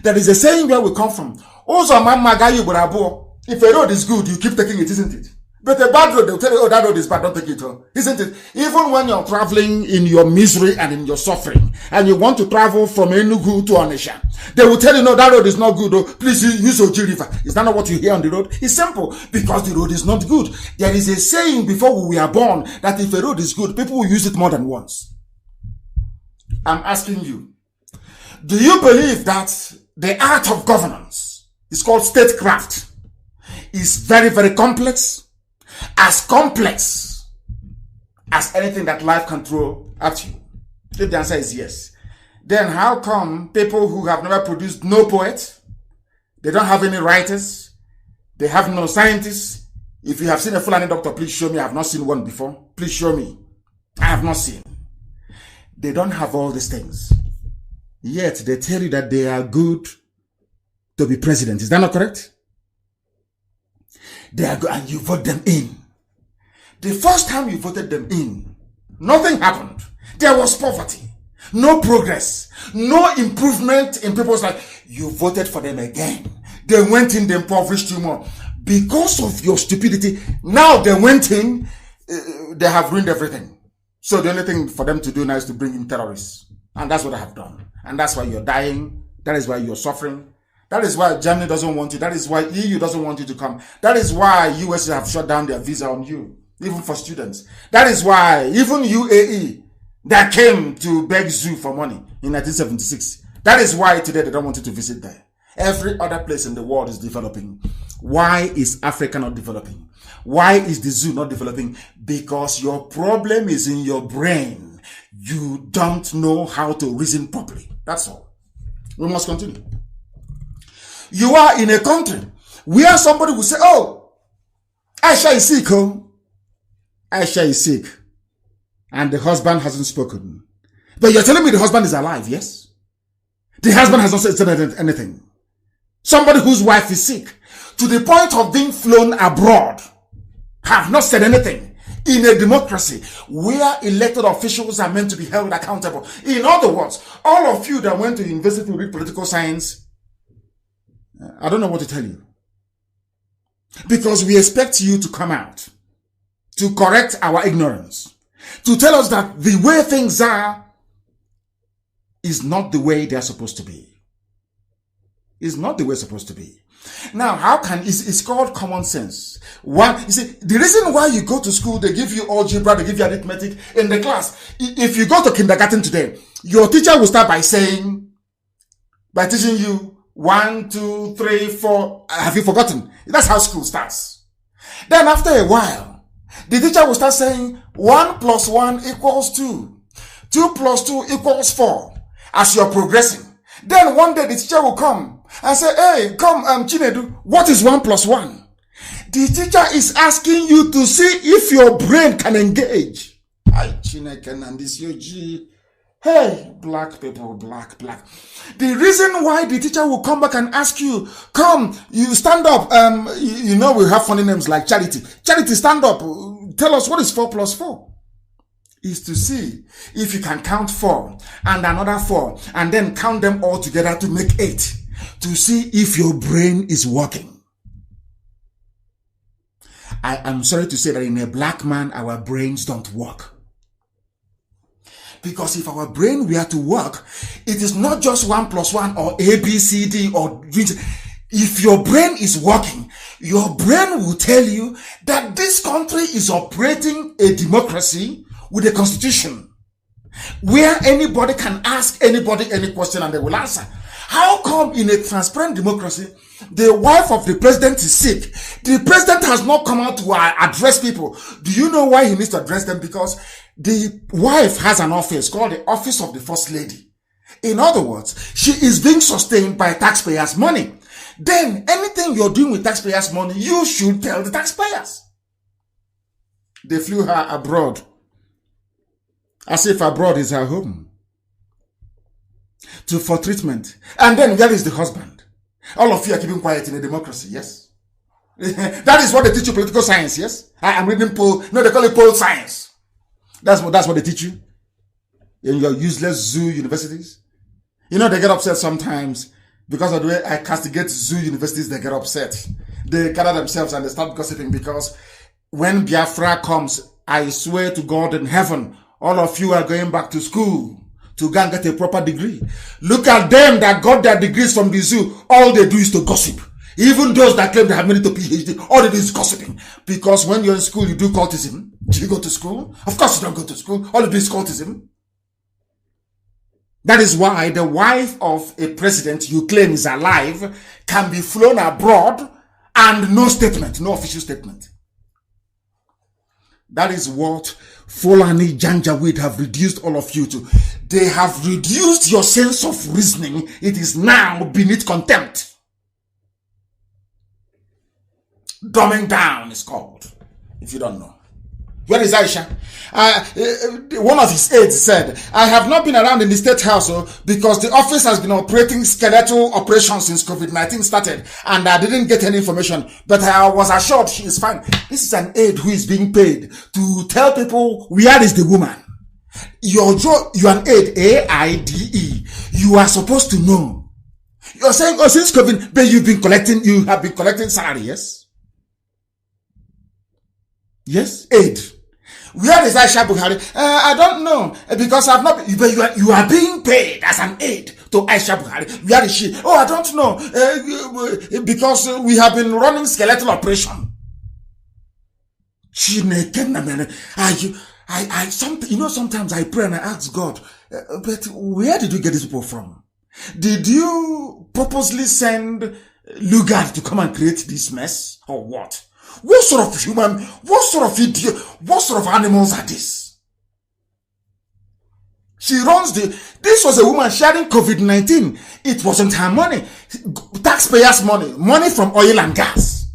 There is a saying where we come from. Also, if a road is good, you keep taking it, isn't it? But a bad road, they'll tell you, oh, that road is bad, don't take it, isn't it? Even when you're traveling in your misery and in your suffering, and you want to travel from Enugu to Onitsha, they will tell you, no, that road is not good, please use Oji River. Is that not what you hear on the road? It's simple, because the road is not good. There is a saying before we were born, that if a road is good, people will use it more than once. I'm asking you, do you believe that the art of governance is called statecraft? Is very, very complex? As complex as anything that life can throw at you? If the answer is yes, then how come people who have never produced no poet, they don't have any writers, they have no scientists? If you have seen a Fulani doctor, please show me. I have not seen one before. Please show me. I have not seen. They don't have all these things. Yet they tell you that they are good to be president. Is that not correct? They are good and you vote them in. The first time you voted them in, nothing happened. There was poverty, no progress, no improvement in people's life. You voted for them again. They went in, they impoverished you more. Because of your stupidity, now they went in, they have ruined everything. So the only thing for them to do now is to bring in terrorists. And that's what I have done. And that's why you're dying. That is why you're suffering. That is why Germany doesn't want you. That is why EU doesn't want you to come. That is why US have shut down their visa on you, even for students. That is why even UAE that came to beg zoo for money in 1976. That is why today they don't want you to visit there. Every other place in the world is developing. Why is Africa not developing? Why is the zoo not developing? Because your problem is in your brain. You don't know how to reason properly. That's all. We must continue. You are in a country where somebody will say, oh, Aisha is sick, Aisha is sick. And the husband hasn't spoken. But you're telling me the husband is alive, yes? The husband has not said anything. Somebody whose wife is sick, to the point of being flown abroad, have not said anything. In a democracy where elected officials are meant to be held accountable. In other words, all of you that went to university to read political science, I don't know what to tell you. Because we expect you to come out, to correct our ignorance, to tell us that the way things are is not the way they are supposed to be. It's not the way it's supposed to be. Now, how can, it's called common sense. One, you see, the reason why you go to school, they give you algebra, they give you arithmetic in the class. If you go to kindergarten today, your teacher will start by teaching you 1, 2, 3, 4. Have you forgotten? That's how school starts. Then after a while, the teacher will start saying 1 plus 1 equals 2. 2 plus 2 equals 4. As you're progressing. Then one day the teacher will come and say, hey, come, Chinedu, what is 1 plus 1? The teacher is asking you to see if your brain can engage. Hey, black people, black. The reason why the teacher will come back and ask you, come, you stand up. You know we have funny names like Charity. Charity, stand up. Tell us what is 4 plus 4. is to see if you can count 4 and another 4 and then count them all together to make 8 to see if your brain is working. I am sorry to say that in a black man, our brains don't work. Because if our brain were to work, it is not just 1 + 1 or A, B, C, D or if your brain is working, your brain will tell you that this country is operating a democracy with a constitution where anybody can ask anybody any question and they will answer. How come in a transparent democracy, the wife of the president is sick? The president has not come out to address people. Do you know why he needs to address them? Because the wife has an office called the Office of the First Lady. In other words, she is being sustained by taxpayers' money. Then anything you're doing with taxpayers' money, you should tell the taxpayers. They flew her abroad, as if abroad is her home, for treatment. And then where is the husband? All of you are keeping quiet in a democracy, yes? That is what they teach you, political science, yes? I am reading poll, no, they call it poll science. That's what they teach you in your useless zoo universities. You know, they get upset sometimes because of the way I castigate zoo universities. They get upset. They gather themselves and they start gossiping because when Biafra comes, I swear to God in heaven, all of you are going back to school to go and get a proper degree. Look at them that got their degrees from the zoo. All they do is to gossip. Even those that claim they have made it to PhD, all they do is gossiping. Because when you're in school, you do cultism. Do you go to school? Of course you don't go to school. All you do is cultism. That is why the wife of a president you claim is alive can be flown abroad and no statement, no official statement. That is what Fulani Janjaweed have reduced all of you to. They have reduced your sense of reasoning. It is now beneath contempt. Dumbing down is called, if you don't know. Where is Aisha? One of his aides said, I have not been around in the State House because the office has been operating skeletal operations since COVID-19 started and I didn't get any information, but I was assured she is fine. This is an aide who is being paid to tell people where is the woman. You're an aide, A-I-D-E. You are supposed to know. You're saying, oh, since COVID, but you have been collecting salary, yes? Yes, aid. Where is Aisha Buhari? I don't know because I've not. But you are being paid as an aid to Aisha Buhari. Where is she? Oh, I don't know because we have been running skeletal operation. Sometimes I pray and I ask God, but where did you get these people from? Did you purposely send Lugard to come and create this mess or what? What sort of human, what sort of idiot, what sort of animals are these? She runs this was a woman sharing COVID-19. It wasn't her money. Taxpayers' money. Money from oil and gas.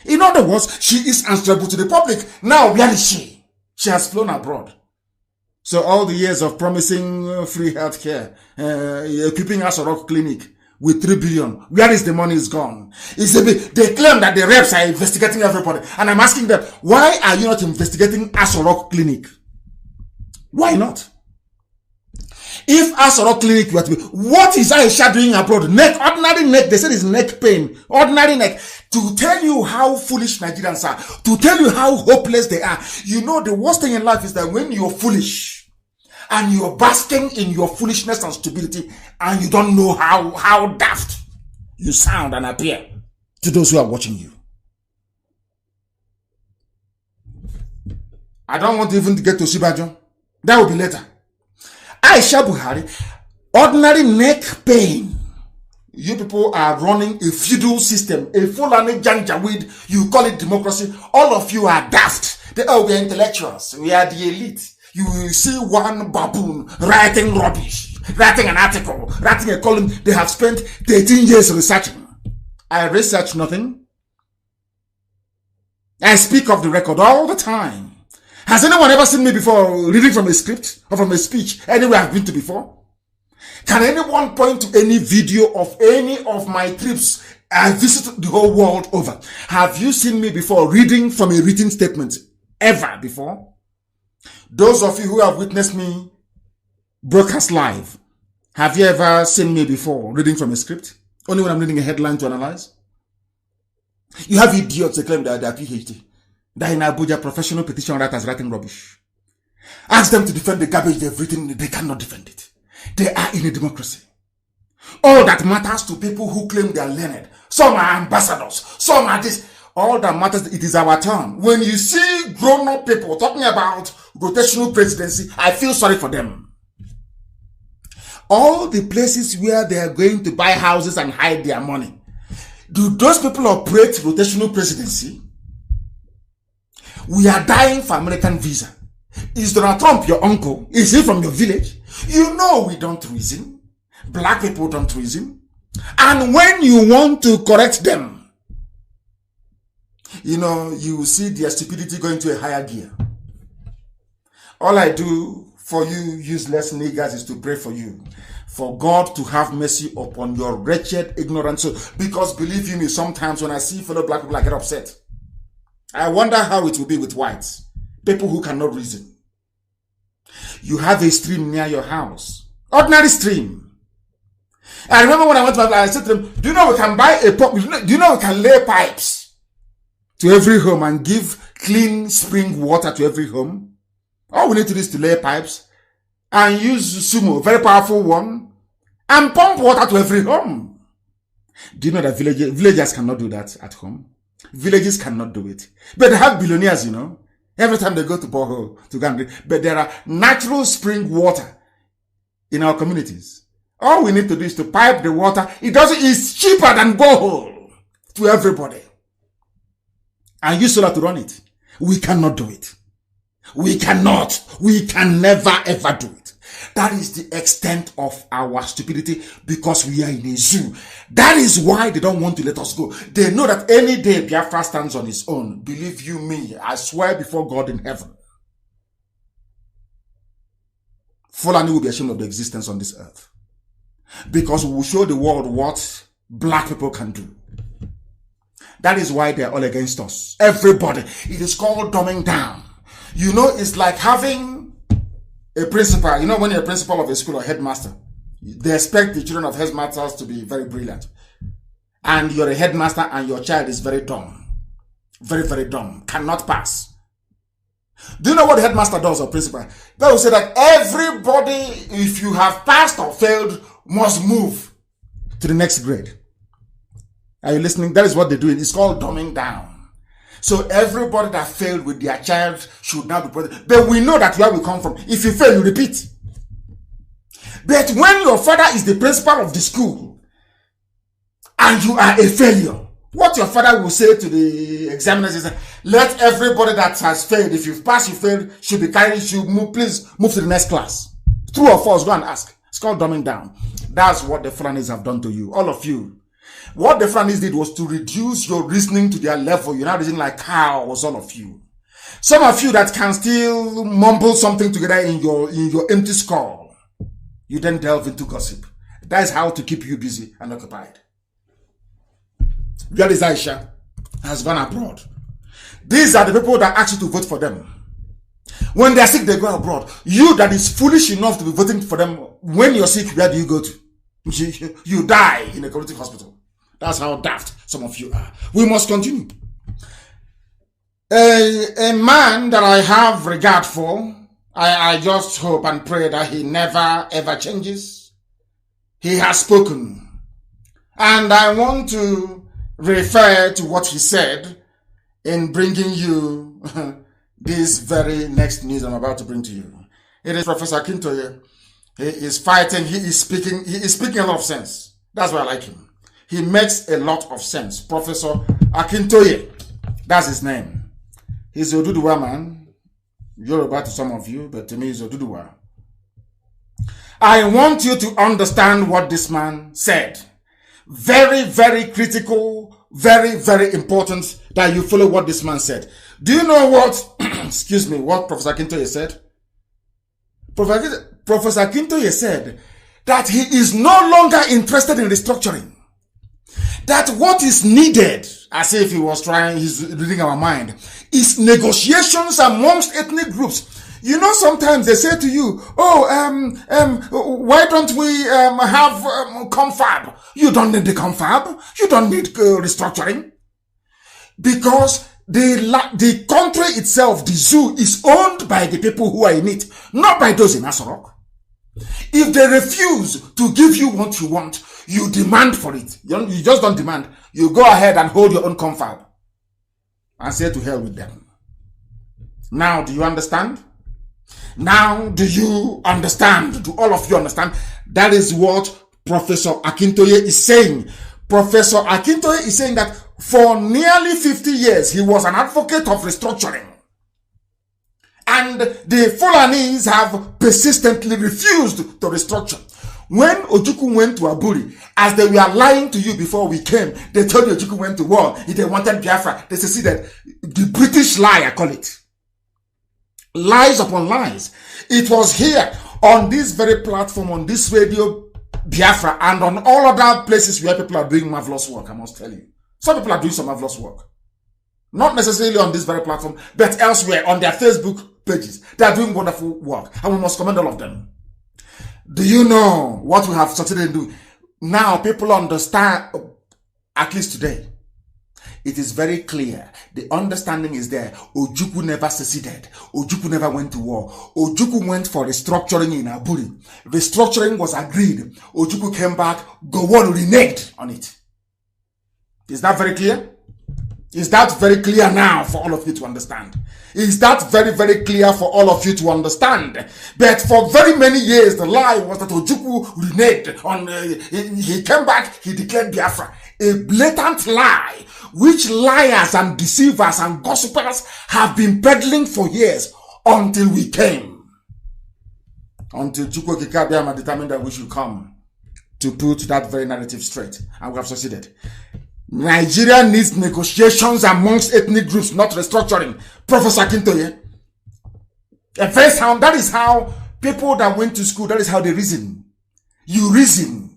In other words, she is answerable to the public. Now, where is she? She has flown abroad. So all the years of promising free healthcare, equipping us a rock clinic, with 3 billion. Where is the money is gone? They claim that the reps are investigating everybody. And I'm asking them, why are you not investigating Asorok Clinic? Why not? If Asorok Clinic were to be, what is Aisha doing abroad? Ordinary neck, they said it's neck pain. Ordinary neck. To tell you how foolish Nigerians are. To tell you how hopeless they are. You know, the worst thing in life is that when you're foolish, and you're basking in your foolishness and stupidity, and you don't know how daft you sound and appear to those who are watching you. I don't want to even get to Sibajo. That will be later. Aisha Buhari, ordinary neck pain. You people are running a feudal system, a Fulani Janjaweed, you call it democracy. All of you are daft. We're intellectuals. We are the elite. You will see one baboon writing rubbish, writing an article, writing a column. They have spent 13 years researching. I research nothing. I speak off the record all the time. Has anyone ever seen me before reading from a script or from a speech anywhere I've been to before? Can anyone point to any video of any of my trips I visited the whole world over? Have you seen me before reading from a written statement? Ever before? Those of you who have witnessed me broadcast live, have you ever seen me before reading from a script? Only when I'm reading a headline to analyze? You have idiots that claim that they are PhD. They're in Abuja, professional petition writers writing rubbish. Ask them to defend the garbage they've written, they cannot defend it. They are in a democracy. All that matters to people who claim they are learned. Some are ambassadors, some are this. All that matters, it is our turn. When you see grown-up people talking about rotational presidency, I feel sorry for them. All the places where they are going to buy houses and hide their money, do those people operate rotational presidency? We are dying for American visa. Is Donald Trump your uncle? Is he from your village? You know we don't reason. Black people don't reason. And when you want to correct them, you know, you will see their stupidity going to a higher gear. All I do for you useless niggers is to pray for you, for God to have mercy upon your wretched ignorance. Because believe you me, sometimes when I see fellow black people, I get upset. I wonder how it will be with whites, people who cannot reason. You have a stream near your house, ordinary stream. I remember when I went to my place, I said to them, do you know we can buy a pump? Do you know we can lay pipes to every home and give clean spring water to every home? All we need to do is to lay pipes and use sumo, very powerful one, and pump water to every home. Do you know that villagers cannot do that at home? Villages cannot do it. But they have billionaires, you know. Every time they go to borehole to go and drink. But there are natural spring water in our communities. All we need to do is to pipe the water. It's cheaper than borehole to everybody. And use solar to run it. We cannot do it. We cannot. We can never ever do it. That is the extent of our stupidity because we are in a zoo. That is why they don't want to let us go. They know that any day Biafra stands on his own. Believe you me, I swear before God in heaven, Fulani will be ashamed of the existence on this earth. Because we will show the world what black people can do. That is why they are all against us. Everybody. It is called dumbing down. You know, it's like having a principal. You know, when you're a principal of a school or headmaster, they expect the children of headmasters to be very brilliant. And you're a headmaster and your child is very dumb. Very, very dumb. Cannot pass. Do you know what the headmaster does or principal? They will say that everybody, if you have passed or failed, must move to the next grade. Are you listening? That is what they do. It's called dumbing down. So everybody that failed with their child should now be protected. But we know that where we come from. If you fail, you repeat. But when your father is the principal of the school and you are a failure, what your father will say to the examiners is, let everybody that has failed, if you've passed, you failed, should be carried, should move, please move to the next class. True or false, go and ask. It's called dumbing down. That's what the Fulanis have done to you, all of you. What the Fulanis did was to reduce your reasoning to their level. You're not reasoning like cows, all of you. Some of you that can still mumble something together in your empty skull. You then delve into gossip. That is how to keep you busy and occupied. Realize Aisha has gone abroad. These are the people that ask you to vote for them. When they are sick, they go abroad. You that is foolish enough to be voting for them, when you're sick, where do you go to? You die in a community hospital. That's how daft some of you are. We must continue. A man that I have regard for, I just hope and pray that he never ever changes. He has spoken. And I want to refer to what he said in bringing you this very next news I'm about to bring to you. It is Professor Akintoye. He is fighting, he is speaking a lot of sense. That's why I like him. He makes a lot of sense. Professor Akintoye, that's his name. He's a Oduduwa man. Yoruba to some of you, but to me he's a Oduduwa. I want you to understand what this man said. Very, very critical, very, very important that you follow what this man said. Do you know what, excuse me, what Professor Akintoye said? Professor Akintoye said that he is no longer interested in restructuring. That what is needed, as if he was trying, he's reading our mind, is negotiations amongst ethnic groups. You know, sometimes they say to you, why don't we have confab? You don't need the confab. You don't need restructuring. Because the country itself, the zoo, is owned by the people who are in it, not by those in Asorok. If they refuse to give you what you want, you demand for it. You just don't demand. You go ahead and hold your own confab and say to hell with them. Now, do you understand? Now, do you understand? Do all of you understand? That is what Professor Akintoye is saying. Professor Akintoye is saying that for nearly 50 years, he was an advocate of restructuring. And the Fulanis have persistently refused to restructure. When Ojukwu went to Aburi, as they were lying to you before we came, they told you Ojukwu went to war. If they wanted Biafra, they seceded. The British lie, I call it. Lies upon lies. It was here, on this very platform, on this radio, Biafra, and on all other places where people are doing marvelous work, I must tell you. Some people are doing some marvelous work. Not necessarily on this very platform, but elsewhere, on their Facebook pages. They are doing wonderful work, and we must commend all of them. Do you know what we have succeeded in doing? Now, people understand, at least today. It is very clear. The understanding is there. Ojukwu never seceded. Ojukwu never went to war. Ojukwu went for restructuring in Aburi. Restructuring was agreed. Ojukwu came back. Gowon reneged on it. Is that very clear? Is that very clear now for all of you to understand? Is that very, very clear for all of you to understand? But for very many years, the lie was that Ojukwu reneged on, he came back, he declared Biafra. A blatant lie, which liars and deceivers and gossipers have been peddling for years until we came. Until Chukwu Kikabiama determined that we should come to put that very narrative straight. And we have succeeded. Nigeria needs negotiations amongst ethnic groups, not restructuring. Professor Akintoye. That is how people that went to school, that is how they reason. You reason.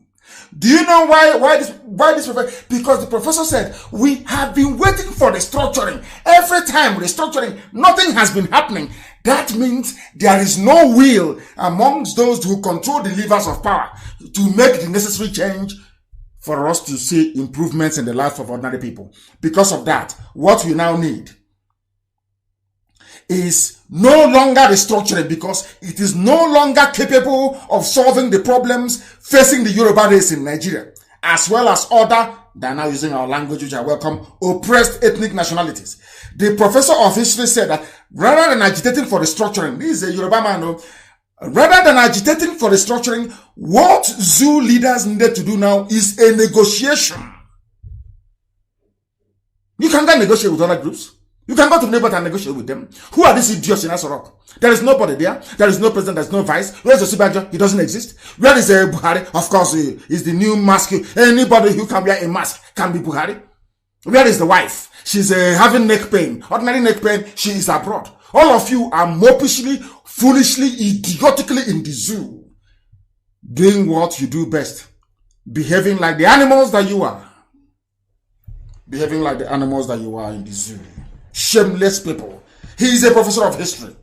Do you know why this professor? Because the professor said, we have been waiting for restructuring. Every time restructuring, nothing has been happening. That means there is no will amongst those who control the levers of power to make the necessary change for us to see improvements in the life of ordinary people. Because of that, what we now need is no longer restructuring, because it is no longer capable of solving the problems facing the Yoruba race in Nigeria, as well as other, they are now using our language, which I welcome, oppressed ethnic nationalities. The professor of history said that rather than agitating for restructuring, this is a Yoruba man, rather than agitating for restructuring, what zoo leaders needed to do now is a negotiation. You can't negotiate with other groups. You can go to neighbors and negotiate with them. Who are these idiots in Asorok? There is nobody there. There is no president. There is no vice. Where is Osibajo? He doesn't exist. Where is Buhari? Of course, is the new mask. Anybody who can wear a mask can be Buhari. Where is the wife? She's having neck pain. Ordinary neck pain. She is abroad. All of you are mopishly, foolishly, idiotically in the zoo, doing what you do best. Behaving like the animals that you are. Behaving like the animals that you are in the zoo. Shameless people. He is a professor of history.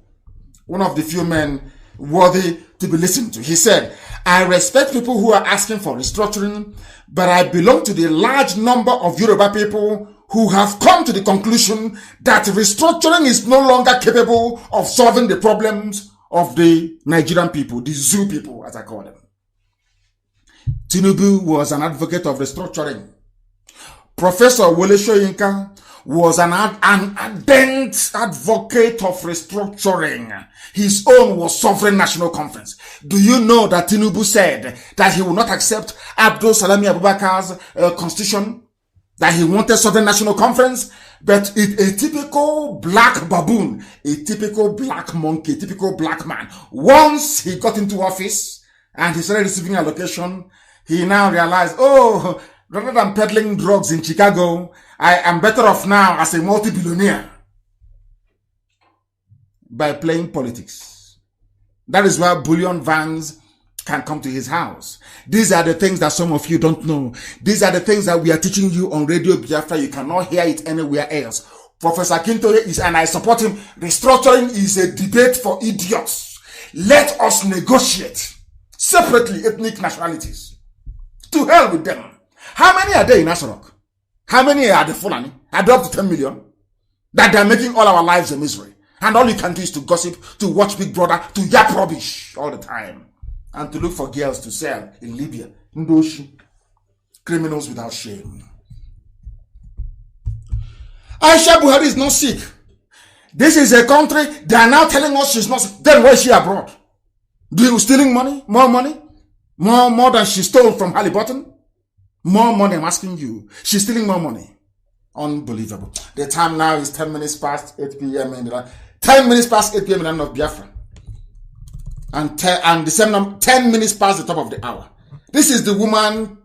One of the few men worthy to be listened to. He said, I respect people who are asking for restructuring, but I belong to the large number of Yoruba people who have come to the conclusion that restructuring is no longer capable of solving the problems of the Nigerian people, the zoo people, as I call them. Tinubu was an advocate of restructuring. Professor Wole Soyinka was an ardent advocate of restructuring. His own was Sovereign National Conference. Do you know that Tinubu said that he will not accept Abdul Salami Abubakar's constitution? That he wanted Sovereign National Conference? But a typical black baboon, a typical black monkey, a typical black man, once he got into office and he started receiving allocation, he now realized, oh, rather than peddling drugs in Chicago, I am better off now as a multi-billionaire by playing politics. That is why bullion vans can come to his house. These are the things that some of you don't know. These are the things that we are teaching you on Radio Biafra. You cannot hear it anywhere else. Professor Kintoye is, and I support him, restructuring is a debate for idiots. Let us negotiate separately ethnic nationalities. To hell with them. How many are there in Asarok? How many are the Fulani? Are they up to 10 million? That they're making all our lives a misery. And all you can do is to gossip, to watch Big Brother, to yap rubbish all the time. And to look for girls to sell in Libya. Ndoshi. Criminals without shame. Aisha Buhari is not sick. This is a country, they are now telling us she's not sick. Then why is she abroad? Do you stealing money? More money? More than she stole from Halliburton? More money, I'm asking you. She's stealing more money. Unbelievable. The time now is 10 minutes past 8 p.m. in the land. 10 minutes past 8 p.m. in the land of Biafra. And the same number, 10 minutes past the top of the hour. This is the woman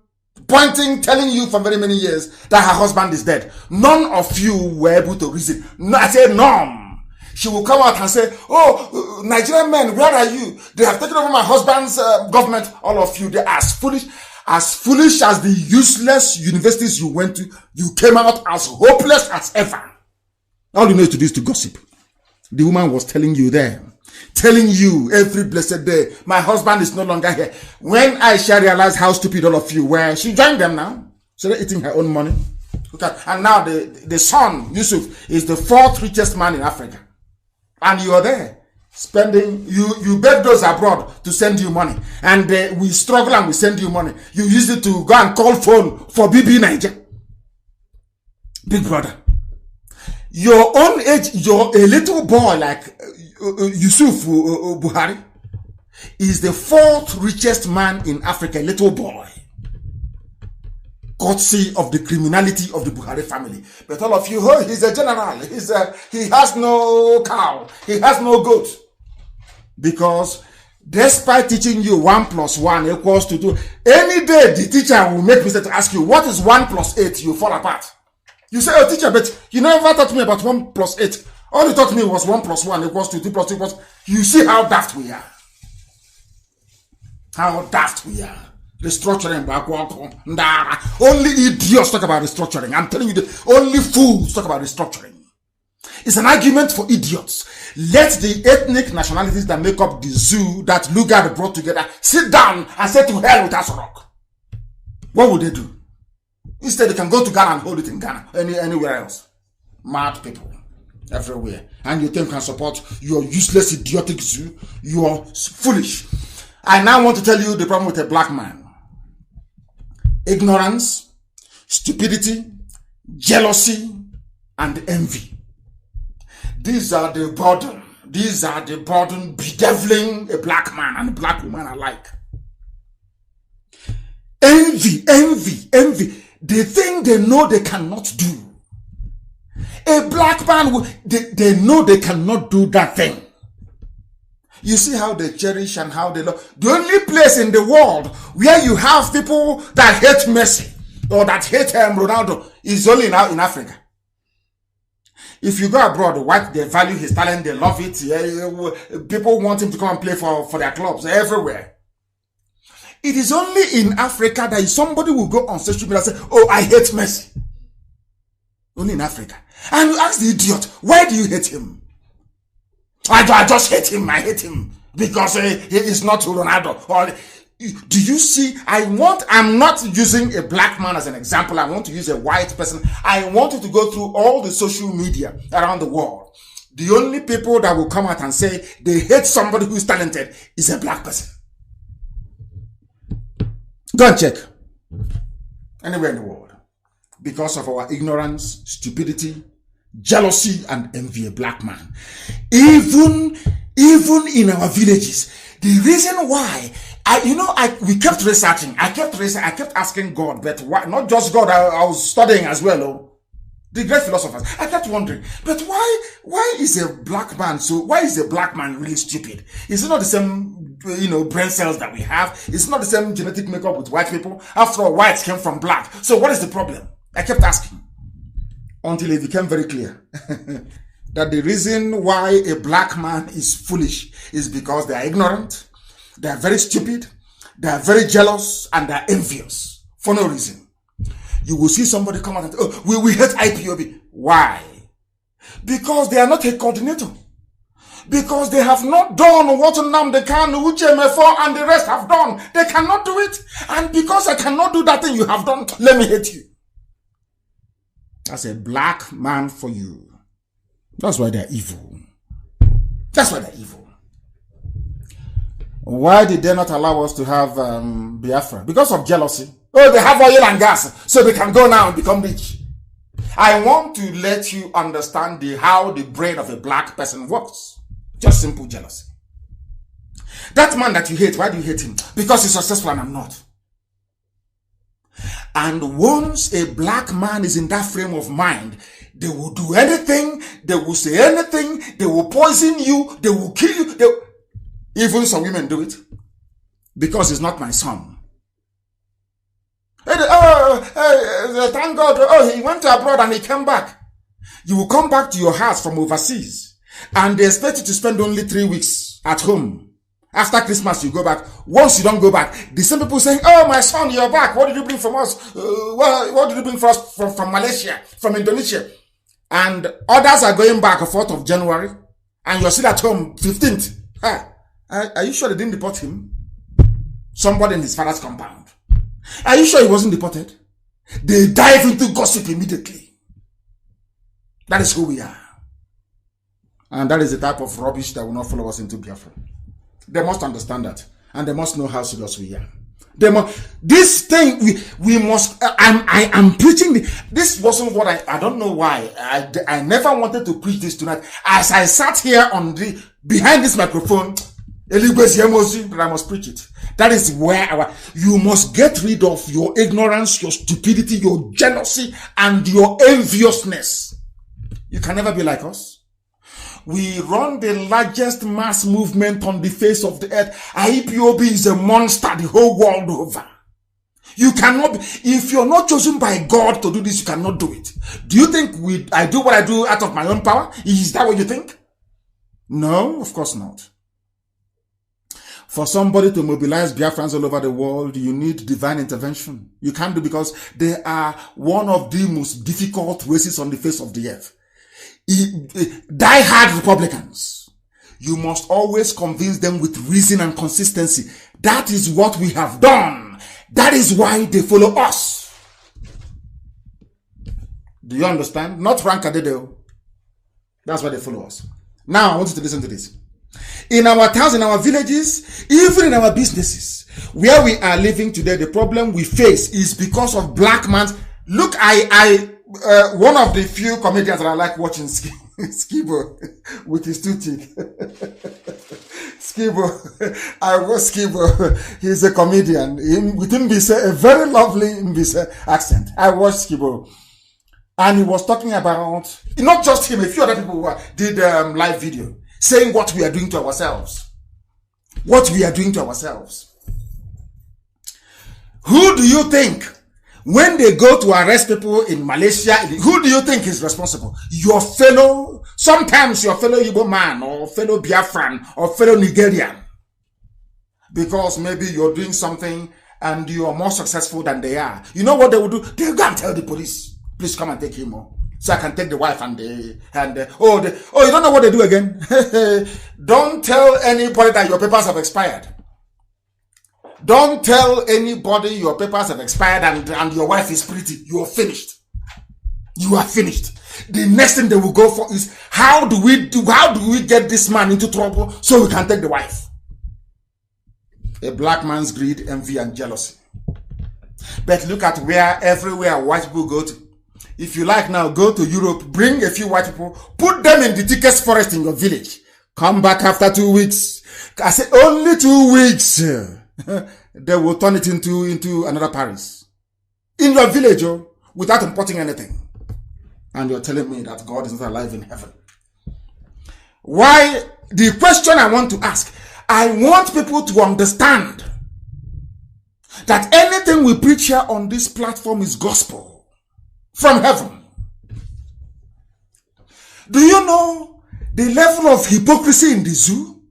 pointing, telling you for very many years that her husband is dead. None of you were able to reason. No, I say none. She will come out and say, oh, Nigerian men, where are you? They have taken over my husband's government. All of you, they're as foolish as the useless universities you went to. You came out as hopeless as ever. All you need to do is to gossip. The woman was telling you there. Telling you every blessed day, my husband is no longer here. When Aisha realized how stupid all of you were, she joined them now. So they're eating her own money. Okay. And now the son, Yusuf, is the 4th richest man in Africa. And you are there spending, you beg those abroad to send you money. And we struggle and we send you money. You use it to go and call phone for BB Niger. Big brother. Your own age, you're a little boy like Yusuf Buhari is the 4th richest man in Africa, little boy. Courtesy of the criminality of the Buhari family. But all of you, oh, he's a general. He has no cow. He has no goat. Because despite teaching you 1 + 1 = 2, any day the teacher will make mistake to ask you, what is 1 + 8? You fall apart. You say, oh teacher, but you never taught me about 1 + 8. All you taught me was 1 + 1 = 2, 2 + 2 +. You see how daft we are. How daft we are. Restructuring. Only idiots talk about restructuring. I'm telling you, only fools talk about restructuring. It's an argument for idiots. Let the ethnic nationalities that make up the zoo that Lugard brought together sit down and say to hell with Asorok. What would they do? Instead, they can go to Ghana and hold it in Ghana. Anywhere else. Mad people. Everywhere. And you think can support your useless, idiotic zoo. You are foolish. I now want to tell you the problem with a black man. Ignorance, stupidity, jealousy, and envy. These are the burden. These are the burden bedeviling a black man and a black woman alike. Envy. The thing they know they cannot do. A black man, they know they cannot do that thing. You see how they cherish and how they love. The only place in the world where you have people that hate Messi or that hate Ronaldo is only now in Africa. If you go abroad, white, they value his talent, they love it. People want him to come and play for their clubs everywhere. It is only in Africa that somebody will go on social media and say, oh, I hate Messi. Only in Africa. And you ask the idiot, why do you hate him? I just hate him. I hate him because he is not Ronaldo. Or, do you see? I'm not using a black man as an example. I want to use a white person. I want you to go through all the social media around the world. The only people that will come out and say they hate somebody who is talented is a black person. Go and check. Anywhere in the world. Because of our ignorance, stupidity, jealousy, and envy, a black man. Even in our villages, the reason why, we kept researching. I kept asking God, but why? Not just God, I was studying as well. Oh, the great philosophers. I kept wondering, but why is a black man really stupid? Is it not the same, brain cells that we have? It's not the same genetic makeup with white people. After all, whites came from black. So what is the problem? I kept asking. Until it became very clear that the reason why a black man is foolish is because they are ignorant, they are very stupid, they are very jealous, and they are envious for no reason. You will see somebody come out and say, oh, we hate IPOB. Why? Because they are not a coordinator. Because they have not done what Nnamdi, Kanu, Uchemefo, and the rest have done. They cannot do it. And because I cannot do that thing you have done, let me hate you. That's a black man for you. That's why they're evil. That's why they're evil. Why did they not allow us to have Biafra? Because of jealousy. Oh, they have oil and gas, so they can go now and become rich. I want to let you understand how the brain of a black person works. Just simple jealousy. That man that you hate, why do you hate him? Because he's successful and I'm not. And once a black man is in that frame of mind, they will do anything, they will say anything, they will poison you, they will kill you. Even some women do it. Because he's not my son. Thank God, he went abroad and he came back. You will come back to your house from overseas. And they expect you to spend only 3 weeks at home. After Christmas, you go back. Once you don't go back, the same people saying, oh, my son, you're back. What did you bring from us? What did you bring for us from Malaysia, from Indonesia? And others are going back 4th of January. And you're still at home 15th. Are you sure they didn't deport him? Somebody in his father's compound. Are you sure he wasn't deported? They dive into gossip immediately. That is who we are. And that is the type of rubbish that will not follow us into Biafra. They must understand that. And they must know how serious we are. This thing, we must, I am preaching, this wasn't what I don't know why. I never wanted to preach this tonight. As I sat here behind this microphone, but I must preach it. That is where you must get rid of your ignorance, your stupidity, your jealousy, and your enviousness. You can never be like us. We run the largest mass movement on the face of the earth. IPOB is a monster the whole world over. You cannot be, if you're not chosen by God to do this, you cannot do it. Do you think I do what I do out of my own power? Is that what you think? No, of course not. For somebody to mobilize Biafrans all over the world, you need divine intervention. You can't do because they are one of the most difficult races on the face of the earth. Die-hard Republicans. You must always convince them with reason and consistency. That is what we have done. That is why they follow us. Do you understand? Not Rankadedeo. That's why they follow us. Now, I want you to listen to this. In our towns, in our villages, even in our businesses, where we are living today, the problem we face is because of black man's. Look, one of the few comedians that I like watching, Skibo, with his 2 teeth. Skibo, I watch Skibo. He's a comedian. With Mbise, a very lovely Mbise accent. I watched Skibo. And he was talking about, not just him, a few other people who did live video, saying what we are doing to ourselves. What we are doing to ourselves. Who do you think, when they go to arrest people in Malaysia, who do you think is responsible? Sometimes your fellow Igbo man, or fellow Biafran, or fellow Nigerian. Because maybe you're doing something and you are more successful than they are. You know what they will do? They'll go and tell the police, please come and take him home. So I can take the wife and you don't know what they do again? Don't tell anybody that your papers have expired. Don't tell anybody your papers have expired and your wife is pretty. You are finished. You are finished. The next thing they will go for is, how do we get this man into trouble so we can take the wife? A black man's greed, envy, and jealousy. But look at everywhere white people go to. If you like now, go to Europe, bring a few white people, put them in the thickest forest in your village. Come back after 2 weeks. I say only 2 weeks. They will turn it into another Paris. In your village, without importing anything. And you're telling me that God is not alive in heaven. Why? The question I want to ask, I want people to understand that anything we preach here on this platform is gospel. From heaven. Do you know the level of hypocrisy in the zoo?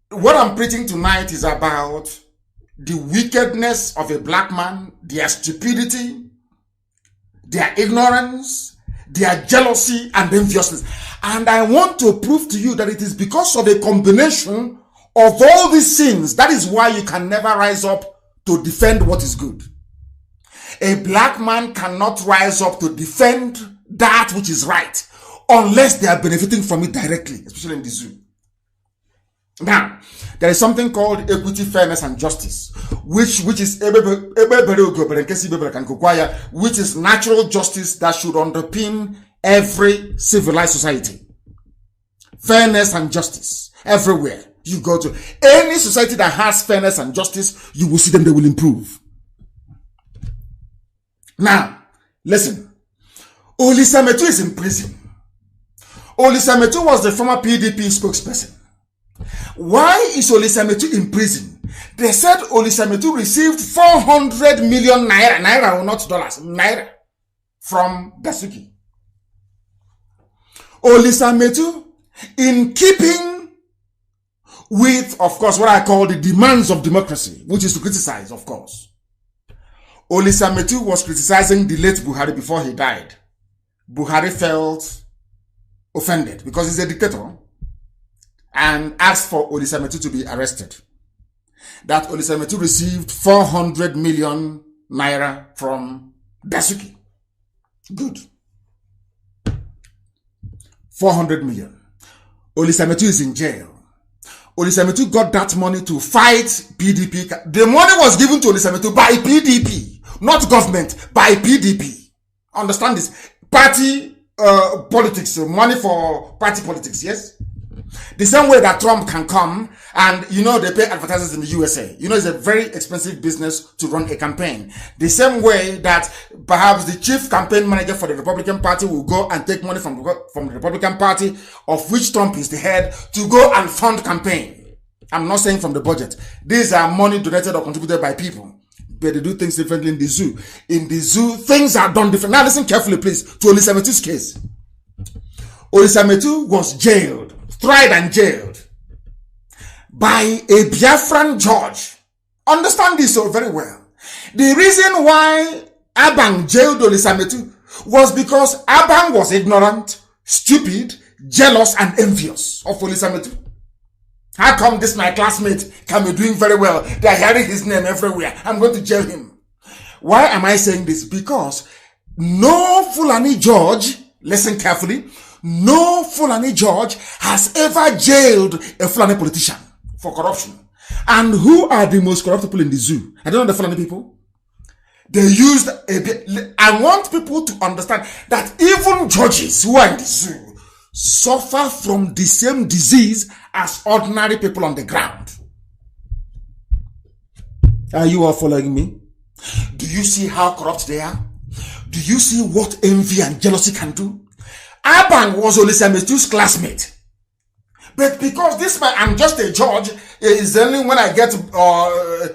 What I'm preaching tonight is about the wickedness of a black man, their stupidity, their ignorance, their jealousy and enviousness. And I want to prove to you that it is because of a combination of all these things. That is why you can never rise up to defend what is good. A black man cannot rise up to defend that which is right unless they are benefiting from it directly, especially in the zoo. Now, there is something called equity, fairness, and justice, which is which is natural justice that should underpin every civilized society. Fairness and justice everywhere you go to. Any society that has fairness and justice, you will see them, they will improve. Now, listen. Olisa Metu is in prison. Olisa Metu was the former PDP spokesperson. Why is Olisa Metu in prison? They said Olisa Metu received 400 million naira or not dollars, naira, from Dasuki. Olisa Metu, in keeping with, of course, what I call the demands of democracy, which is to criticize, of course. Olisa Metu was criticizing the late Buhari before he died. Buhari felt offended because he's a dictator and asked for Olisa Metu to be arrested. That Olisa Metu received 400 million naira from Dasuki. Good. 400 million. Olisa Metu is in jail. Olisa Metu got that money to fight PDP. The money was given to Olisa Metu by PDP, not government, by PDP. Understand this? Party politics, money for party politics, yes? The same way that Trump can come and, they pay advertisers in the USA. It's a very expensive business to run a campaign. The same way that perhaps the chief campaign manager for the Republican Party will go and take money from the Republican Party, of which Trump is the head, to go and fund campaign. I'm not saying from the budget. These are money donated or contributed by people. But they do things differently in the zoo. In the zoo, things are done different. Now listen carefully, please, to Olisa Metu's case. Olisa Metu was jailed, tried and jailed by a Biafran judge. Understand this so very well. The reason why Abang jailed Olisa Metu was because Abang was ignorant, stupid, jealous, and envious of Olisa Metu. How come this my classmate can be doing very well? They are hearing his name everywhere. I'm going to jail him. Why am I saying this? Because no Fulani judge, listen carefully, no Fulani judge has ever jailed a Fulani politician for corruption. And who are the most corrupt people in the zoo? I don't know the Fulani people. They used I want people to understand that even judges who are in the zoo suffer from the same disease as ordinary people on the ground. Are you all following me? Do you see how corrupt they are? Do you see what envy and jealousy can do? Abang was Olisa Metu's classmate. But because this man, I'm just a judge, it's only when I get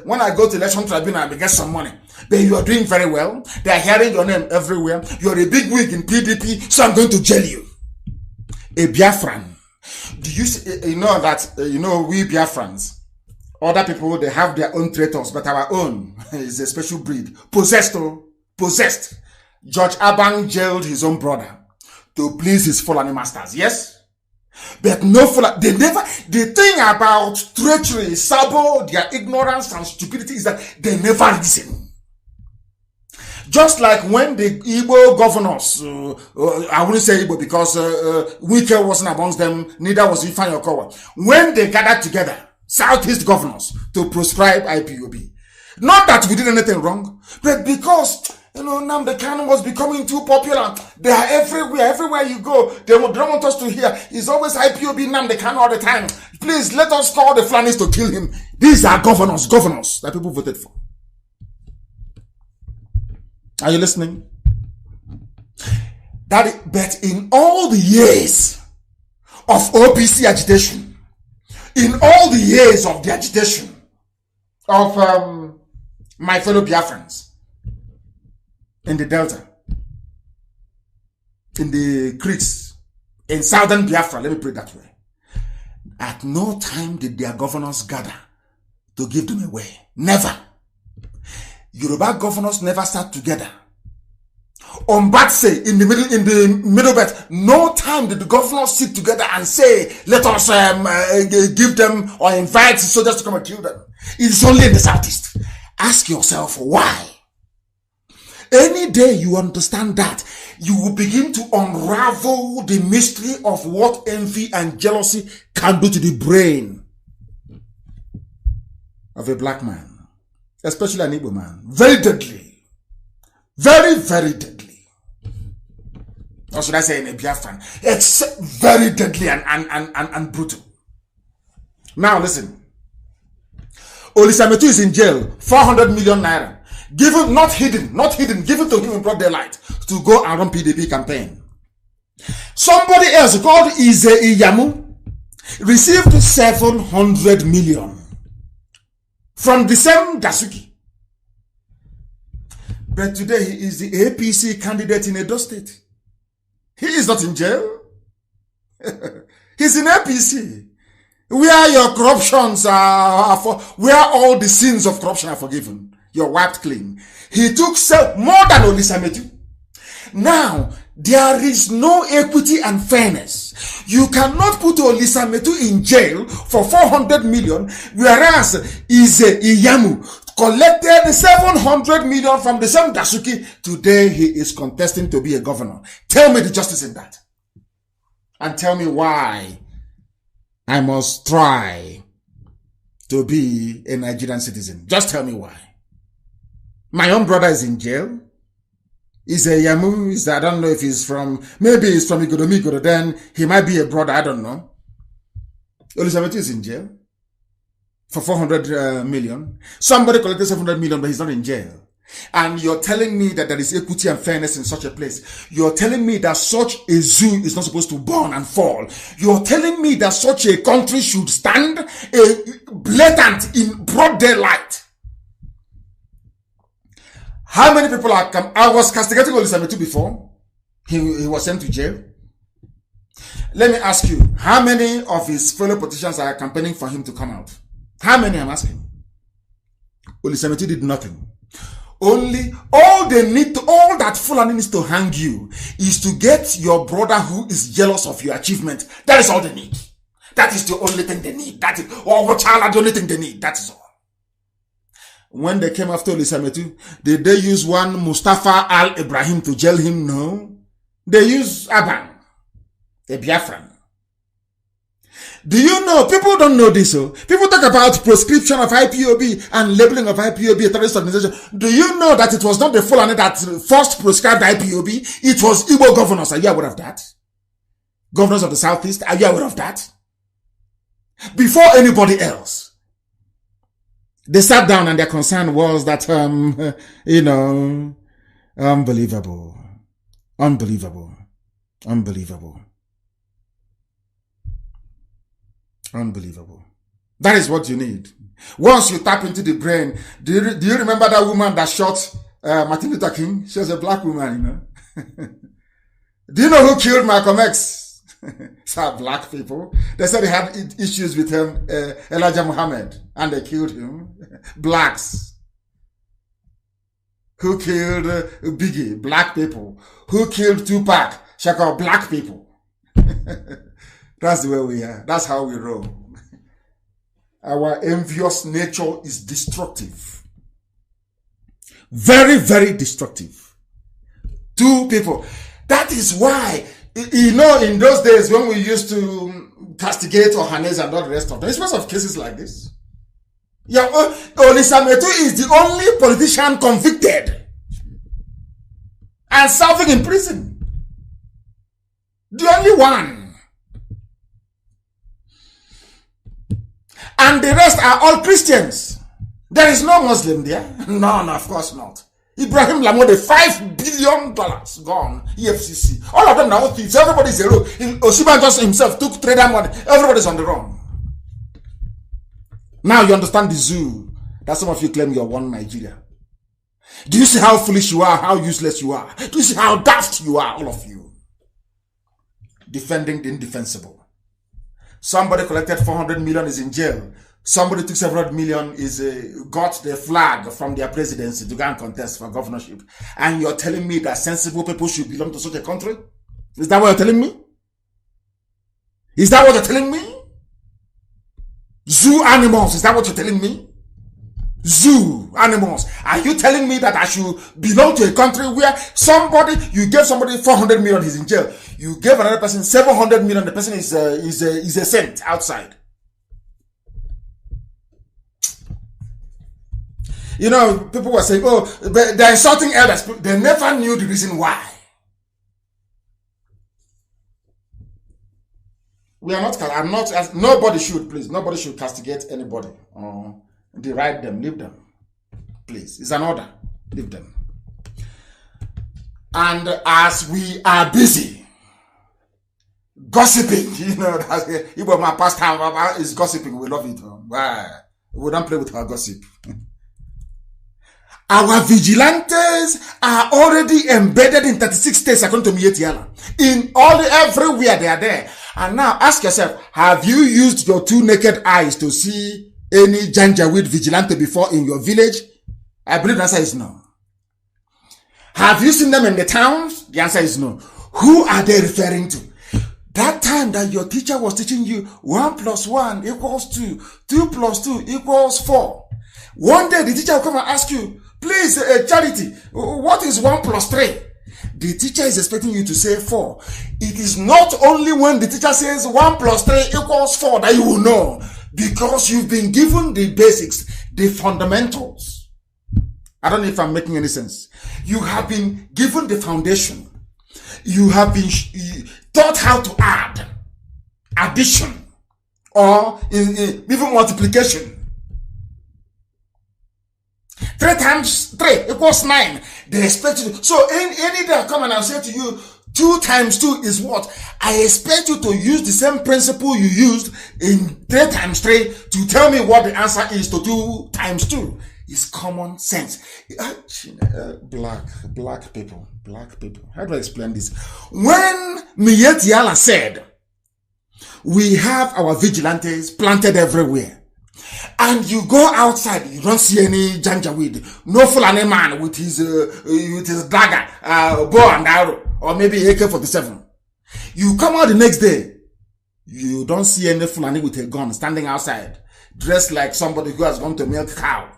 when I go to election tribunal I get some money. But you are doing very well. They are hearing your name everywhere. You're a big wig in PDP, so I'm going to jail you. A Biafran. Do you see, that, we Biafrans, other people, they have their own traitors, but our own is a special breed. Possessed. Judge Abang jailed his own brother to please his Fulani masters, yes? But no Fulani, the thing about treachery, sabo, their ignorance and stupidity is that they never listen. Just like when the Igbo governors, I wouldn't say Igbo because Wike wasn't amongst them, neither was Ifeanyi Okowa. When they gathered together, Southeast governors, to prescribe IPOB. Not that we did anything wrong, but because, Nnamdi Kanu was becoming too popular. They are everywhere you go. They don't want us to hear. It's always IPOB Nnamdi Kanu all the time. Please, let us call the Fulanis to kill him. These are governors that people voted for. Are you listening? But in all the years of OPC agitation, in all the years of the agitation of my fellow Biafrans in the Delta, in the creeks, in southern Biafra, let me put it that way, at no time did their governors gather to give them away. Never. Yoruba governors never sat together On birthday, in the middle belt, no time did the governors sit together and say, let us give them or invite soldiers to come and kill them. It's only in the southeast. Ask yourself why. Any day you understand that, you will begin to unravel the mystery of what envy and jealousy can do to the brain of a black man, especially an Igbo man. Very deadly. Very, very deadly. Or should I say in a Biafran? It's very deadly and brutal. Now listen. Olisametu is in jail, 400 million naira. Given, not hidden, given to him in broad daylight to go and run PDP campaign. Somebody else called Ize Iyamu received 700 million from the same Dasuki. But today he is the APC candidate in Edo State. He is not in jail. He's in APC. Where your corruptions where all the sins of corruption are forgiven. You're wiped clean. He took more than Olisametu. Now, there is no equity and fairness. You cannot put Olisametu in jail for 400 million, whereas Ize Iyamu collected 700 million from the same Dasuki. Today, he is contesting to be a governor. Tell me the justice in that. And tell me why I must try to be a Nigerian citizen. Just tell me why. My own brother is in jail. He's a Yamu. I don't know if he's from, maybe he's from Igodomigodo, then he might be a brother, I don't know. Olisametu is in jail for 400 million. Somebody collected 700 million, but he's not in jail. And you're telling me that there is equity and fairness in such a place. You're telling me that such a zoo is not supposed to burn and fall. You're telling me that such a country should stand blatant in broad daylight. How many people are come? I was castigating Olisametu before. He was sent to jail. Let me ask you, how many of his fellow politicians are campaigning for him to come out? How many, I'm asking? Olisametu did nothing. Only all that Fulani needs to hang you is to get your brother who is jealous of your achievement. That is all they need. That is the only thing they need. That is, or what child, the only thing they need. That is all. When they came after Olisametu, did they use one Mustafa Al-Ibrahim to jail him? No. They used Aban, a Biafran. Do you know, people don't know this, so people talk about proscription of IPOB and labeling of IPOB a terrorist organization. Do you know that it was not the Fulani that first proscribed IPOB? It was Igbo governors. Are you aware of that? Governors of the Southeast, are you aware of that? Before anybody else. They sat down and their concern was that, unbelievable. Unbelievable. Unbelievable. Unbelievable. That is what you need. Once you tap into the brain, do you remember that woman that shot Martin Luther King? She was a black woman, you know. Do you know who killed Malcolm X? Some black people. They said they had issues with him, Elijah Muhammad, and they killed him. Blacks. Who killed Biggie? Black people. Who killed Tupac? Shakur? Black people. That's the way we are. That's how we roll. Our envious nature is destructive. Very, very destructive. Two people. That is why, you know, in those days when we used to castigate Ohanes and all the rest of them, especially of cases like this. Yeah, Olisametu is the only politician convicted and serving in prison. The only one. And the rest are all Christians. There is no Muslim there. No, of course not. Ibrahim Lamode, $5 billion gone. EFCC. All of them now thieves. Everybody's a rogue. Oshiban just himself took trader money. Everybody's on the run. Now you understand the zoo that some of you claim you're one Nigeria. Do you see how foolish you are? How useless you are? Do you see how daft you are? All of you. Defending the indefensible. Somebody collected 400 million is in jail somebody took several million, got the flag from their presidency to go and contest for governorship. And you're telling me that sensible people should belong to such a country? Is that what you're telling me? Is that what you're telling me? Zoo animals, is that what you're telling me? Zoo animals. Are you telling me that I should belong to a country where you gave somebody 400 million, he's in jail. You gave another person 700 million, the person is a saint outside. You know, people were saying, oh, they're insulting elders. They never knew the reason why. Nobody should castigate anybody. Deride them, leave them. Please. It's an order. Leave them. And as we are busy gossiping, even my pastor is gossiping, we love it. We don't play with our gossip. Our vigilantes are already embedded in 36 states according to Mietiala. Everywhere they are there. And now ask yourself, have you used your two naked eyes to see any Janjaweed vigilante before in your village? I believe the answer is no. Have you seen them in the towns? The answer is no. Who are they referring to? That time that your teacher was teaching you 1 + 1 = 2, 2 + 2 = 4. One day the teacher will come and ask you, please, Charity, what is 1 + 3? The teacher is expecting you to say 4. It is not only when the teacher says 1 + 3 = 4 that you will know, because you've been given the basics, the fundamentals. I don't know if I'm making any sense. You have been given the foundation. You have been taught how to add, addition, or even multiplication. 3 × 3 = 9. They expect you to. So any day I come and I'll say to you, 2 × 2 is what? I expect you to use the same principle you used in 3 × 3 to tell me what the answer is to 2 × 2. It's common sense. Black people. How do I explain this? When Mietiala said, we have our vigilantes planted everywhere, and you go outside, you don't see any Janjaweed, no Fulani man with his dagger, bow and arrow, or maybe AK-47. You come out the next day, you don't see any Fulani with a gun standing outside, dressed like somebody who has gone to milk cow.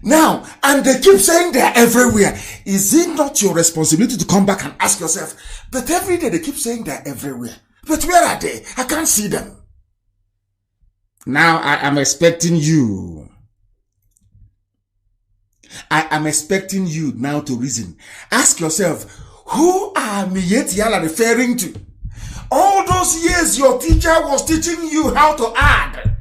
Now, and they keep saying they're everywhere. Is it not your responsibility to come back and ask yourself, but every day they keep saying they're everywhere. But where are they? I can't see them. Now I am expecting you. I am expecting you now to reason. Ask yourself, who are Mietiala referring to? All those years your teacher was teaching you how to add.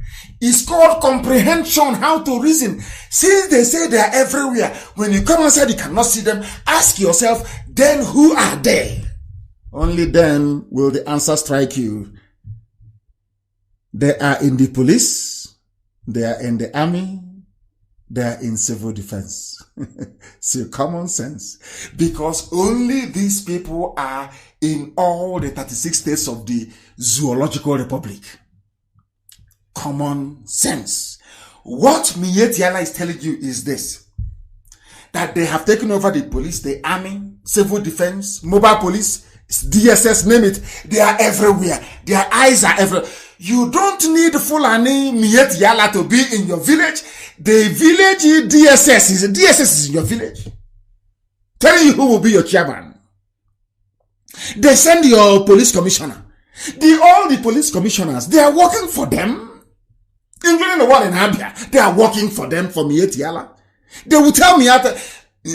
It's called comprehension, how to reason. Since they say they are everywhere, when you come outside you cannot see them, ask yourself, then who are they? Only then will the answer strike you. They are in the police, they are in the army, they are in civil defense. So common sense. Because only these people are in all the 36 states of the Zoological Republic. Common sense. What Mietiala is telling you is this: that they have taken over the police, the army, civil defense, mobile police, DSS, name it. They are everywhere. Their eyes are everywhere. You don't need Fulani Mietiala to be in your village. The village DSS is in your village. Telling you who will be your chairman. They send your police commissioner. All the police commissioners, they are working for them. Including the one in Abia, they are working for them, for Mietiala. They will tell me after.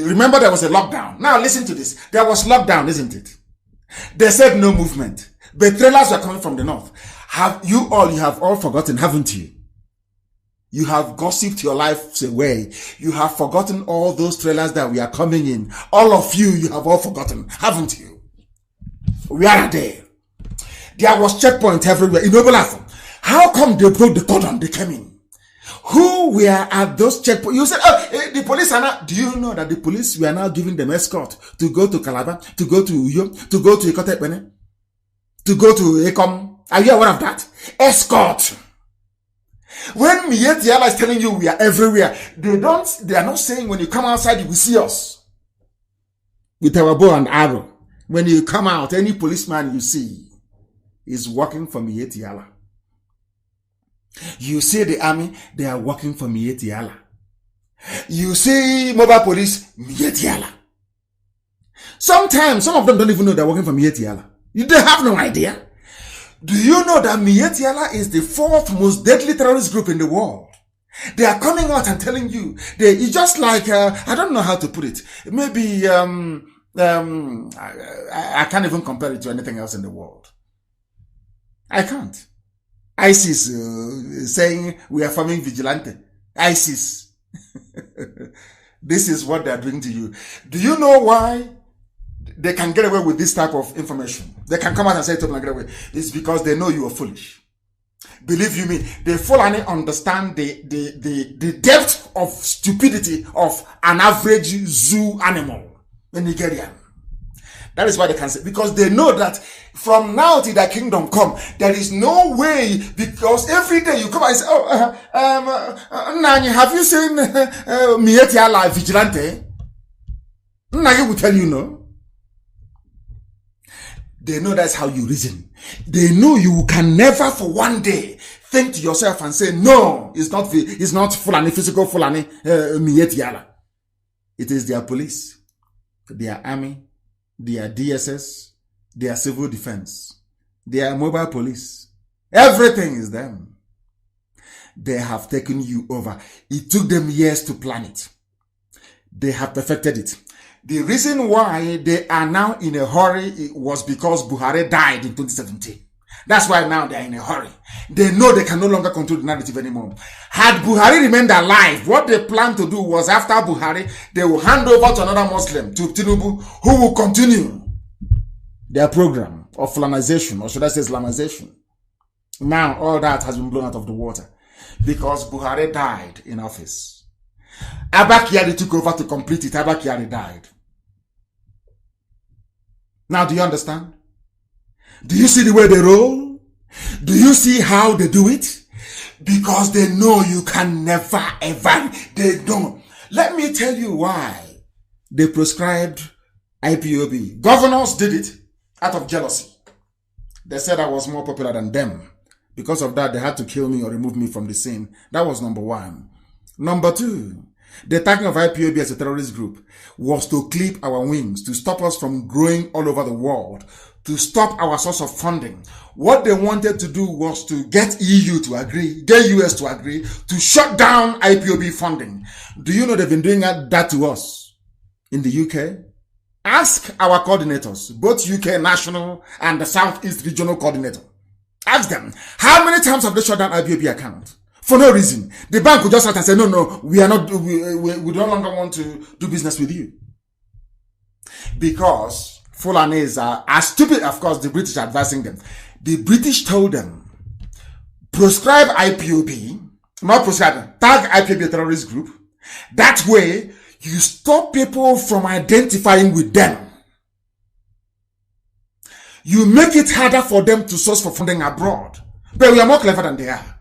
Remember, there was a lockdown. Now listen to this. There was lockdown, isn't it? They said no movement. But trailers were coming from the north. You have all forgotten, haven't you? You have gossiped your lives away. You have forgotten all those trailers that we are coming in. All of you have all forgotten, haven't you? Where are they? There was checkpoint everywhere in Obolafo. How come they broke the cordon? They came in. Who were at those checkpoints? You said, the police are now. Do you know that the police were now giving them escort to go to Calabar, to go to Uyo, to go to Ikotepene, to go to Ekom? Are you aware of that? Escort. When Mietiala is telling you we are everywhere, they are not saying when you come outside you will see us with our bow and arrow. When you come out, any policeman you see is working for Mietiala. You see the army, they are working for Mietiala. You see mobile police, Mietiala. Sometimes, some of them don't even know they're working for Mietiala. They have no idea. Do you know that Mietiala is the 4th most deadly terrorist group in the world? They are coming out and telling you, it's just like, I don't know how to put it. Maybe, I can't even compare it to anything else in the world. I can't. ISIS saying we are forming vigilante. ISIS. This is what they are doing to you. Do you know why they can get away with this type of information? They can come out and say it and get away. It's because they know you are foolish. Believe you me, the Fulani understand the depth of stupidity of an average zoo animal in Nigeria. That is why they can say, because they know that from now till their kingdom come, there is no way, because every day you come and say, Nani, have you seen Mietiala Vigilante? Nani will tell you no. They know that's how you reason. They know you can never for one day think to yourself and say, no, it's not Fulani, physical Fulani, Mietiala. It is their police, their army, their DSS, their civil defense, their mobile police. Everything is them. They have taken you over. It took them years to plan it. They have perfected it. The reason why they are now in a hurry was because Buhari died in 2017. That's why now they are in a hurry. They know they can no longer control the narrative anymore. Had Buhari remained alive, what they planned to do was after Buhari, they will hand over to another Muslim, to Tinubu, who will continue their program of Fulanization, or should I say Islamization. Now all that has been blown out of the water because Buhari died in office. Abba Kyari took over to complete it. Abba Kyari died. Now do you understand? Do you see the way they roll? Do you see how they do it? Because they know you can never ever. They don't. Let me tell you why they prescribed IPOB. Governors did it out of jealousy. They said I was more popular than them. Because of that, they had to kill me or remove me from the scene. That was number one. Number two, the attacking of IPOB as a terrorist group was to clip our wings, to stop us from growing all over the world, to stop our source of funding. What they wanted to do was to get EU to agree, get US to agree, to shut down IPOB funding. Do you know they've been doing that to us in the UK? Ask our coordinators, both UK national and the Southeast regional coordinator. Ask them, how many times have they shut down IPOB account? For no reason. The bank would just start and say, no, we no longer want to do business with you. Because Fulanis are as stupid, of course, the British are advising them. The British told them, proscribe IPOB, not proscribe, tag IPOB a terrorist group. That way, you stop people from identifying with them. You make it harder for them to source for funding abroad. But we are more clever than they are.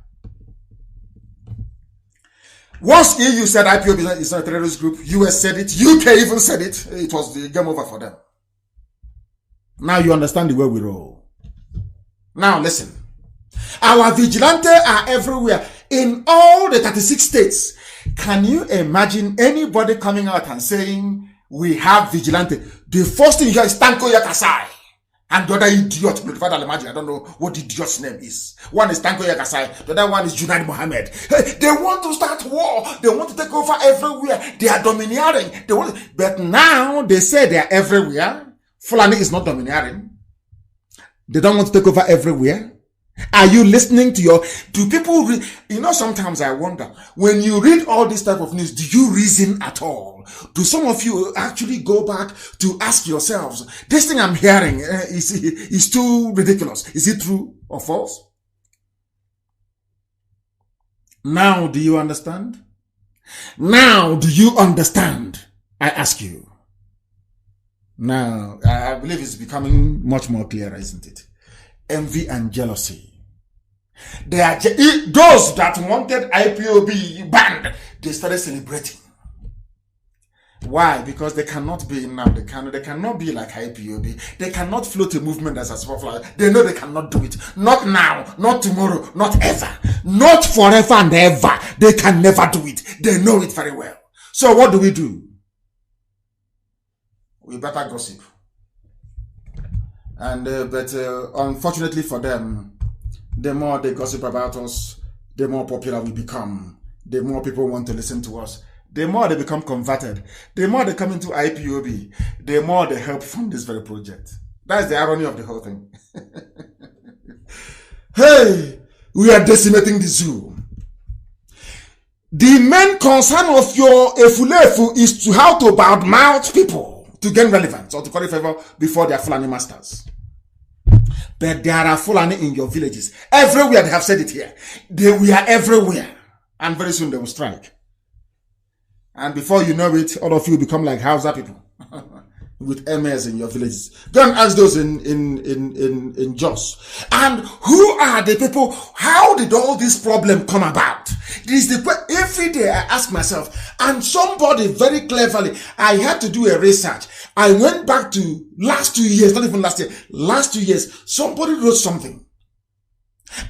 Once EU said IPOB is not a terrorist group, US said it, UK even said it, it was the game over for them. Now you understand the way we roll. Now listen. Our vigilantes are everywhere in all the 36 states. Can you imagine anybody coming out and saying we have vigilante? The first thing you hear is Tanko Yakasai. And the other idiot, I don't know what the idiot's name is. One is Tanko Yakasai, the other one is Junaid Mohammed. They want to start war. They want to take over everywhere. They are domineering. But now they say they are everywhere. Fulani is not domineering. They don't want to take over everywhere. Are you listening to do people read? You know, sometimes I wonder, when you read all this type of news, do you reason at all? Do some of you actually go back to ask yourselves, this thing I'm hearing is too ridiculous. Is it true or false? Now, do you understand? Now, do you understand? I ask you. Now, I believe it's becoming much more clear, isn't it? Envy and jealousy. They are those that wanted IPOB banned. They started celebrating. Why? Because they cannot be in Nnamdi Kanu. They cannot be like IPOB. They cannot float a movement as a small flower. They know they cannot do it. Not now, not tomorrow, not ever. Not forever and ever. They can never do it. They know it very well. So what do? We better gossip. And but unfortunately for them, the more they gossip about us, the more popular we become. The more people want to listen to us. The more they become converted, the more they come into IPOB, the more they help fund this very project. That's the irony of the whole thing. Hey, we are decimating the zoo. The main concern of your efulefu is to how to badmouth people to gain relevance or to curry favor before their Fulani masters. But there are Fulani in your villages. Everywhere, they have said it here. We are everywhere. And very soon they will strike. And before you know it, all of you become like Hausa people with MS in your villages. Go and ask those in Jos. And who are the people? How did all this problem come about? This is the every day I ask myself. And somebody very cleverly, I had to do a research. I went back to last 2 years, not even last year, last 2 years. Somebody wrote something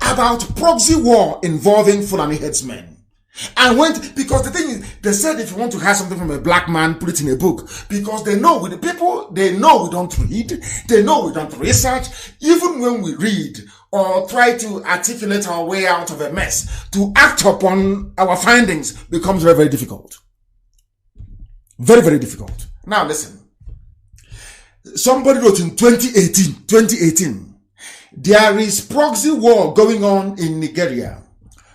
about proxy war involving Fulani headsmen. I went, because the thing is, they said if you want to hide something from a black man, put it in a book. Because they know with the people, they know we don't read, they know we don't research. Even when we read or try to articulate our way out of a mess, to act upon our findings becomes very, very difficult. Very, very difficult. Now listen. Somebody wrote in 2018, there is proxy war going on in Nigeria.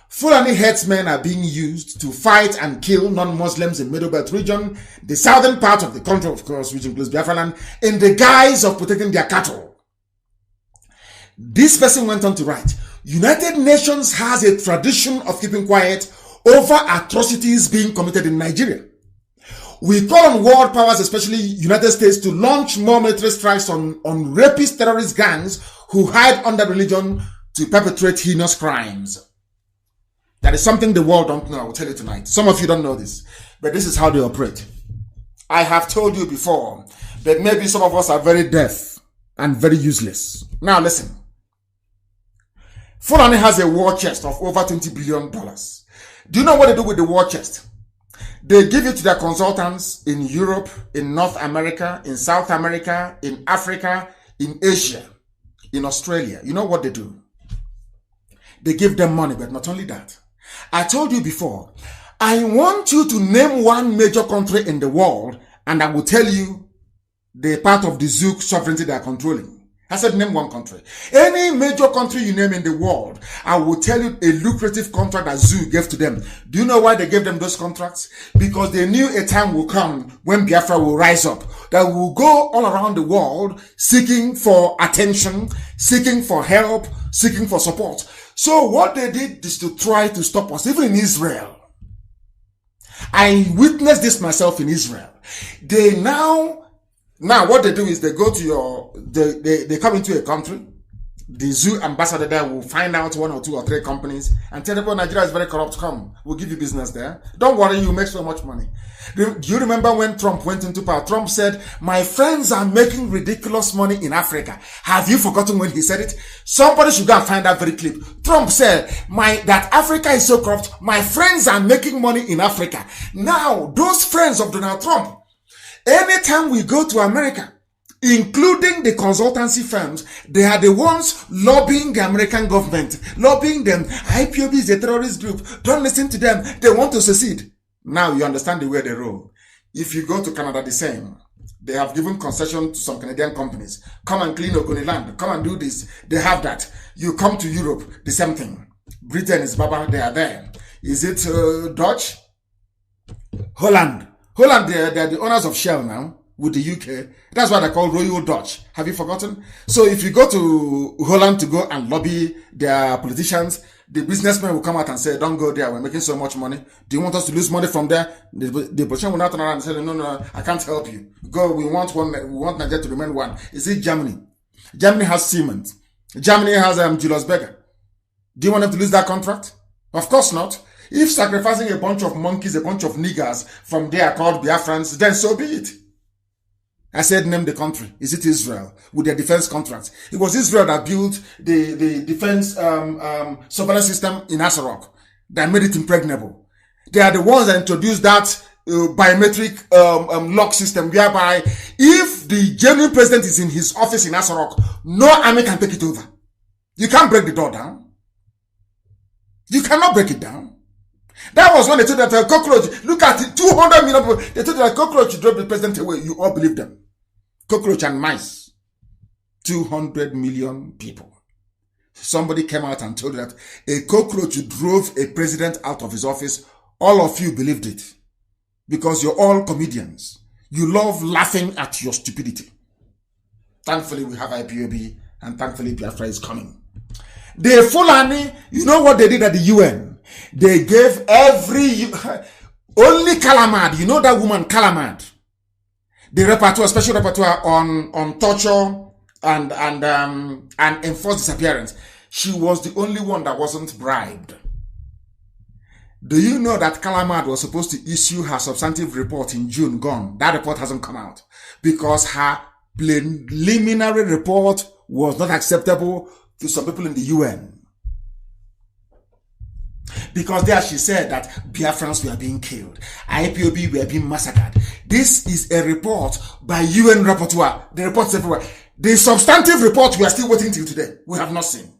Fulani headsmen are being used to fight and kill non-Muslims in Middle Belt region, the southern part of the country, of course, which includes Biafra land, in the guise of protecting their cattle. This person went on to write, United Nations has a tradition of keeping quiet over atrocities being committed in Nigeria. We call on world powers, especially United States, to launch more military strikes on rapist terrorist gangs who hide under religion to perpetrate heinous crimes. That is something the world don't know. I will tell you tonight. Some of you don't know this, but this is how they operate. I have told you before that maybe some of us are very deaf and very useless. Now listen. Fulani has a war chest of over $20 billion. Do you know what they do with the war chest? They give it to their consultants in Europe, in North America, in South America, in Africa, in Asia, in Australia. You know what they do? They give them money, but not only that. I told you before, I want you to name one major country in the world and I will tell you the part of the Zouk sovereignty they are controlling. I said name one country. Any major country you name in the world, I will tell you a lucrative contract that Zouk gave to them. Do you know why they gave them those contracts? Because they knew a time will come when Biafra will rise up, that will go all around the world seeking for attention, seeking for help, seeking for support. So what they did is to try to stop us, even in Israel. I witnessed this myself in Israel. They now what they do is they go to they come into a country. The zoo ambassador there will find out 1 or 2 or 3 companies and tell them, Nigeria is very corrupt, come, we'll give you business there. Don't worry, you make so much money. Do you remember when Trump went into power? Trump said, my friends are making ridiculous money in Africa. Have you forgotten when he said it? Somebody should go and find that very clip. Trump said, that Africa is so corrupt, my friends are making money in Africa. Now, those friends of Donald Trump, anytime we go to America, including the consultancy firms, they are the ones lobbying the American government, lobbying them. IPOB is a terrorist group. Don't listen to them. They want to secede. Now you understand the way they roll. If you go to Canada, the same. They have given concession to some Canadian companies. Come and clean Ogoni land. Come and do this. They have that. You come to Europe, the same thing. Britain is Baba. They are there. Is it Dutch? Holland. Holland, they are the owners of Shell now. With the UK. That's why they're called Royal Dutch. Have you forgotten? So if you go to Holland to go and lobby their politicians, the businessmen will come out and say, don't go there. We're making so much money. Do you want us to lose money from there? The politician will not turn around and say, no, I can't help you. Go, we want Nigeria to remain one. Is it Germany? Germany has cement. Germany has Julius Berger. Do you want them to lose that contract? Of course not. If sacrificing a bunch of monkeys, a bunch of niggers from there called Biafrans, then so be it. I said name the country. Is it Israel with their defense contracts? It was Israel that built the defense surveillance system in Asarok that made it impregnable. They are the ones that introduced that biometric lock system whereby if the genuine president is in his office in Asarok, no army can take it over. You can't break the door down. You cannot break it down. That was when they told that a cockroach, look at it, 200 million people, they told that a cockroach drove the president away. You all believe them. Cockroach and mice. 200 million people. Somebody came out and told that a cockroach drove a president out of his office. All of you believed it. Because you're all comedians. You love laughing at your stupidity. Thankfully, we have IPOB, and thankfully, Biafra is coming. The Fulani, you know what they did at the UN? They gave only Kalamad, you know that woman Kalamad, the rapporteur, special rapporteur on torture and enforced disappearance. She was the only one that wasn't bribed. Do you know that Kalamad was supposed to issue her substantive report in June? Gone. That report hasn't come out because her preliminary report was not acceptable to some people in the UN. Because there she said that Biafrans were being killed. IPOB were being massacred. This is a report by UN rapporteur. The report's everywhere. The substantive report we are still waiting till today. We have not seen.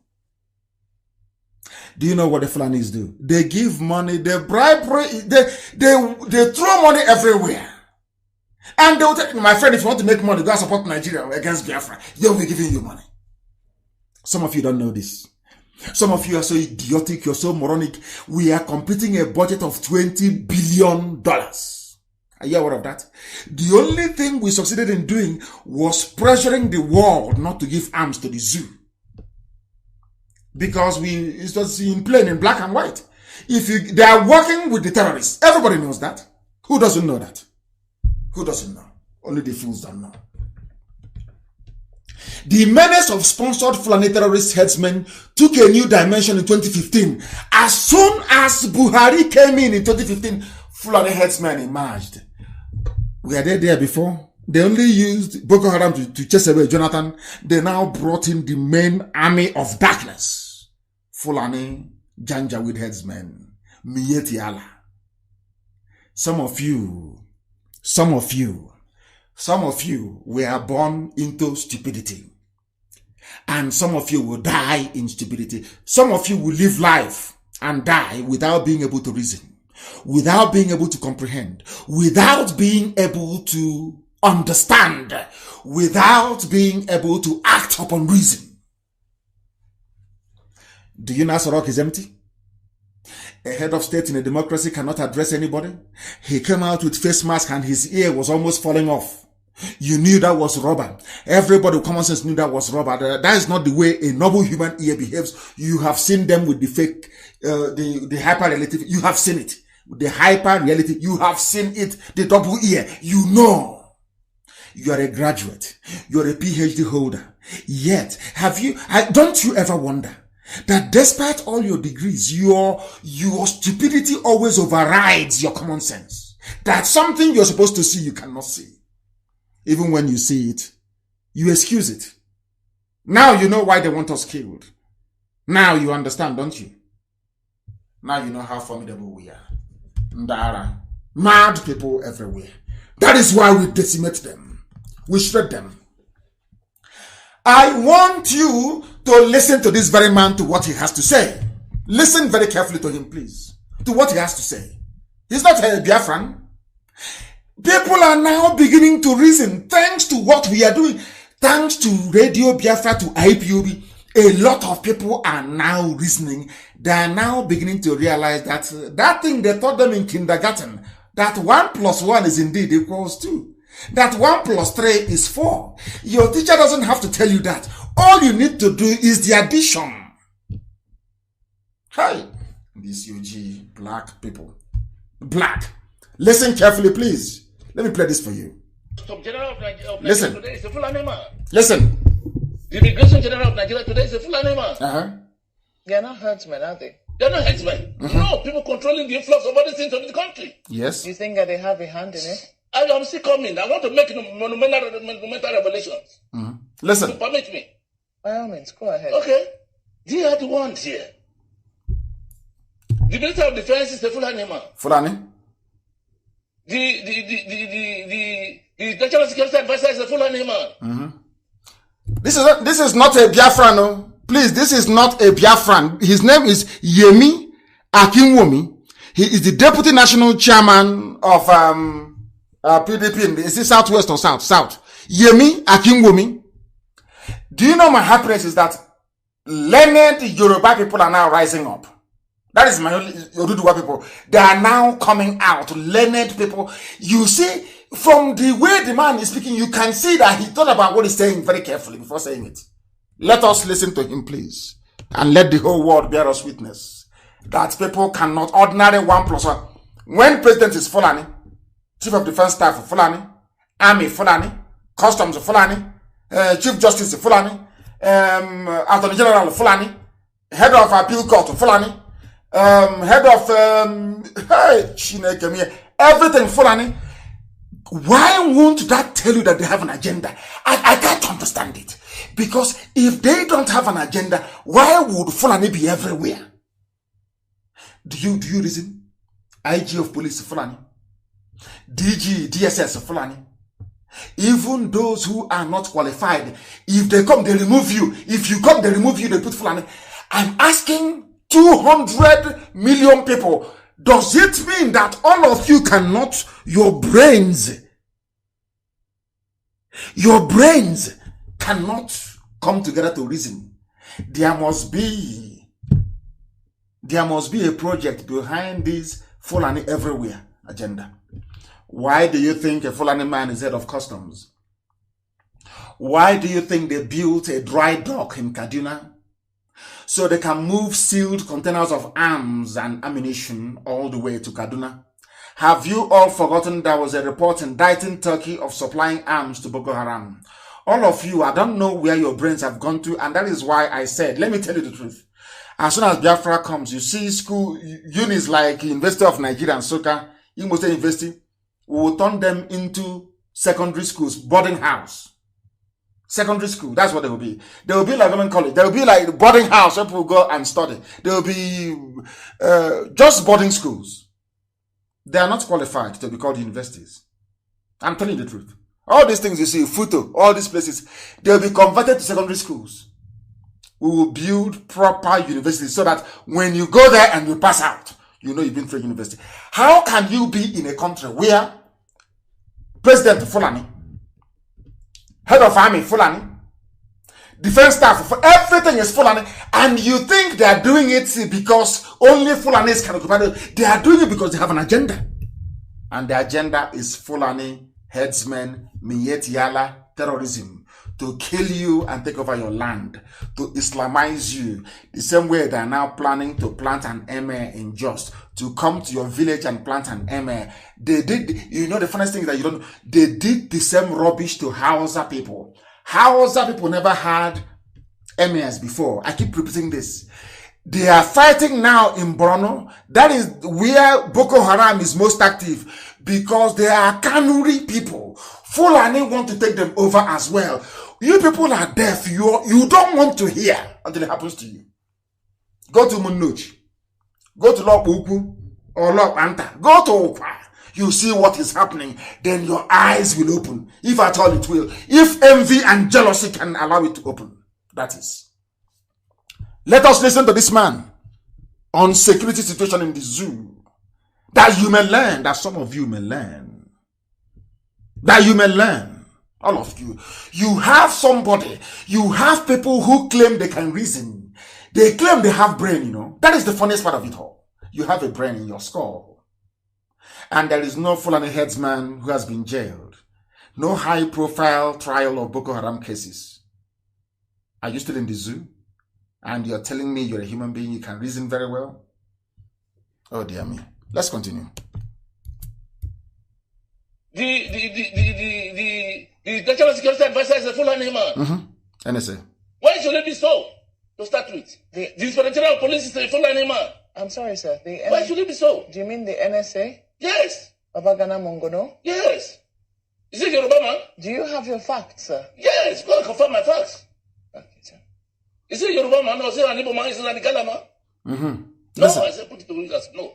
Do you know what the Fulanis do? They give money, they bribe, they throw money everywhere. And they will tell, my friend, if you want to make money, go and support Nigeria against Biafra. They'll be giving you money. Some of you don't know this. Some of you are so idiotic, you're so moronic. We are completing a budget of $20 billion. Are you aware of that? The only thing we succeeded in doing was pressuring the world not to give arms to the zoo. Because it was in plain, in black and white. They are working with the terrorists. Everybody knows that. Who doesn't know that? Who doesn't know? Only the fools don't know. The menace of sponsored Fulani terrorist headsmen took a new dimension in 2015. As soon as Buhari came in 2015, Fulani headsmen emerged. Were they there before? They only used Boko Haram to chase away Jonathan. They now brought in the main army of darkness. Fulani Janjaweed headsmen. Miyetti Allah. Some of you were born into stupidity. And some of you will die in stupidity. Some of you will live life and die without being able to reason, without being able to comprehend, without being able to understand, without being able to act upon reason. Do you know Sorok is empty? A head of state in a democracy cannot address anybody. He came out with face mask and his ear was almost falling off. You knew that was rubber. Everybody with common sense knew that was rubber. That is not the way a noble human ear behaves. You have seen them with the fake, the hyper reality. You have seen it. The hyper reality. You have seen it. The double ear. You know. You are a graduate. You are a PhD holder. Yet, don't you ever wonder that despite all your degrees, your stupidity always overrides your common sense? That something you're supposed to see, you cannot see. Even when you see it, you excuse it. Now you know why they want us killed. Now you understand, don't you? Now you know how formidable we are. Ndara. Mad people everywhere. That is why we decimate them. We shred them. I want you to listen to this very man, to what he has to say. Listen very carefully to him, please. To what he has to say. He's not a Biafran. People are now beginning to reason thanks to what we are doing. Thanks to Radio Biafra, to IPOB. A lot of people are now reasoning. They are now beginning to realize that thing they taught them in kindergarten, that 1 + 1 is indeed equals 2. That 1 + 3 is 4. Your teacher doesn't have to tell you that. All you need to do is the addition. Hi, these UG black people. Black. Listen carefully, please. Let me play this for you. Listen. Today is a Fulani man. Listen. The immigration general of Nigeria today is a Fulani man. They're not herdsmen, are they? They're not herdsmen. No, people controlling the influx of other things into the country. Yes. Do you think that they have a hand in it? I'm still coming. I want to make monumental revelations. Listen. You permit me? By all means, go ahead. Okay. They are the ones here. The Minister of Defense is the Fulani man. Fulani? The National Security Advisor is the Fulani man. This is not a Biafran, no. Please, this is not a Biafran. His name is Yemi Akinwumi. He is the Deputy National Chairman of PDP. Is it Southwest or South? South. Yemi Akinwumi. Do you know my happiness is that learned Yoruba people are now rising up. That is my Yoruba people. They are now coming out. Learned people. You see, from the way the man is speaking, you can see that he thought about what he's saying very carefully before saying it. Let us listen to him, please. And let the whole world bear us witness that people cannot, ordinary 1+1. When president is Fulani, chief of defense staff Fulani, army Fulani, customs Fulani, chief justice Fulani, attorney general Fulani, head of appeal court Fulani, head of everything Fulani. Why won't that tell you that they have an agenda? I can't understand it. Because if they don't have an agenda, why would Fulani be everywhere? Do you reason? IG of police Fulani, DG, DSS Fulani. Even those who are not qualified, if they come, they remove you. If you come, they remove you, they put Fulani. I'm asking 200 million people. Does it mean that all of you cannot, your brains cannot come together to reason? There must be a project behind this Fulani everywhere agenda. Why do you think a Fulani man is head of customs? Why do you think they built a dry dock in Kaduna so they can move sealed containers of arms and ammunition all the way to Kaduna? Have you all forgotten there was a report indicting Turkey of supplying arms to Boko Haram? All of you, I don't know where your brains have gone to, and that is why I said, let me tell you the truth. As soon as Biafra comes, you see school units like University of Nigeria and Soka, Imo State University, we will turn them into secondary schools, boarding house. Secondary school, that's what they will be. They will be like women college. They will be like boarding house where people go and study. They will be just boarding schools. They are not qualified to be called universities. I'm telling you the truth. All these things you see, Futo, all these places, they will be converted to secondary schools. We will build proper universities so that when you go there and you pass out, you know you've been through university. How can you be in a country where President Fulani, head of army Fulani, defense staff, everything is Fulani, and you think they are doing it because only Fulanis can occupy it? They are doing it because they have an agenda. And the agenda is Fulani, headsmen, Miyet Yala, terrorism. To kill you and take over your land, to Islamize you, the same way they are now planning to plant an emir in Just, to come to your village and plant an emir. They did, you know, the funniest thing is that you don't know, they did the same rubbish to Hausa people. Hausa people never had emirs before. I keep repeating this. They are fighting now in Borno. That is where Boko Haram is most active, because they are Kanuri people. Fulani want to take them over as well. You people are deaf. You don't want to hear until it happens to you. Go to Munuch. Go to Lok Uku or Lok Anta. Go to Ukwa. You see what is happening. Then your eyes will open. If at all it will. If envy and jealousy can allow it to open. That is. Let us listen to this man on security situation in the zoo. That you may learn. That some of you may learn. That you may learn. All of you. You have somebody. You have people who claim they can reason. They claim they have brain, you know. That is the funniest part of it all. You have a brain in your skull. And there is no Fulani headsman who has been jailed. No high-profile trial of Boko Haram cases. Are you still in the zoo? And you're telling me you're a human being, you can reason very well? Oh, dear me. Let's continue. The National Security Advisor is a Fulani man. NSA. Why should it be so? to start with. The Inspector of Police is a Fulani man. I'm sorry, sir. Why should it be so? Do you mean the NSA? Yes. Babagana Mongono? Yes. Is it Yoruba man? Do you have your facts, sir? Yes, go and confirm my facts. Okay, sir. Is it Yoruba man or is it an Igbo man? Is it an Igala man? Mm-hmm. No, I said put it to English. No.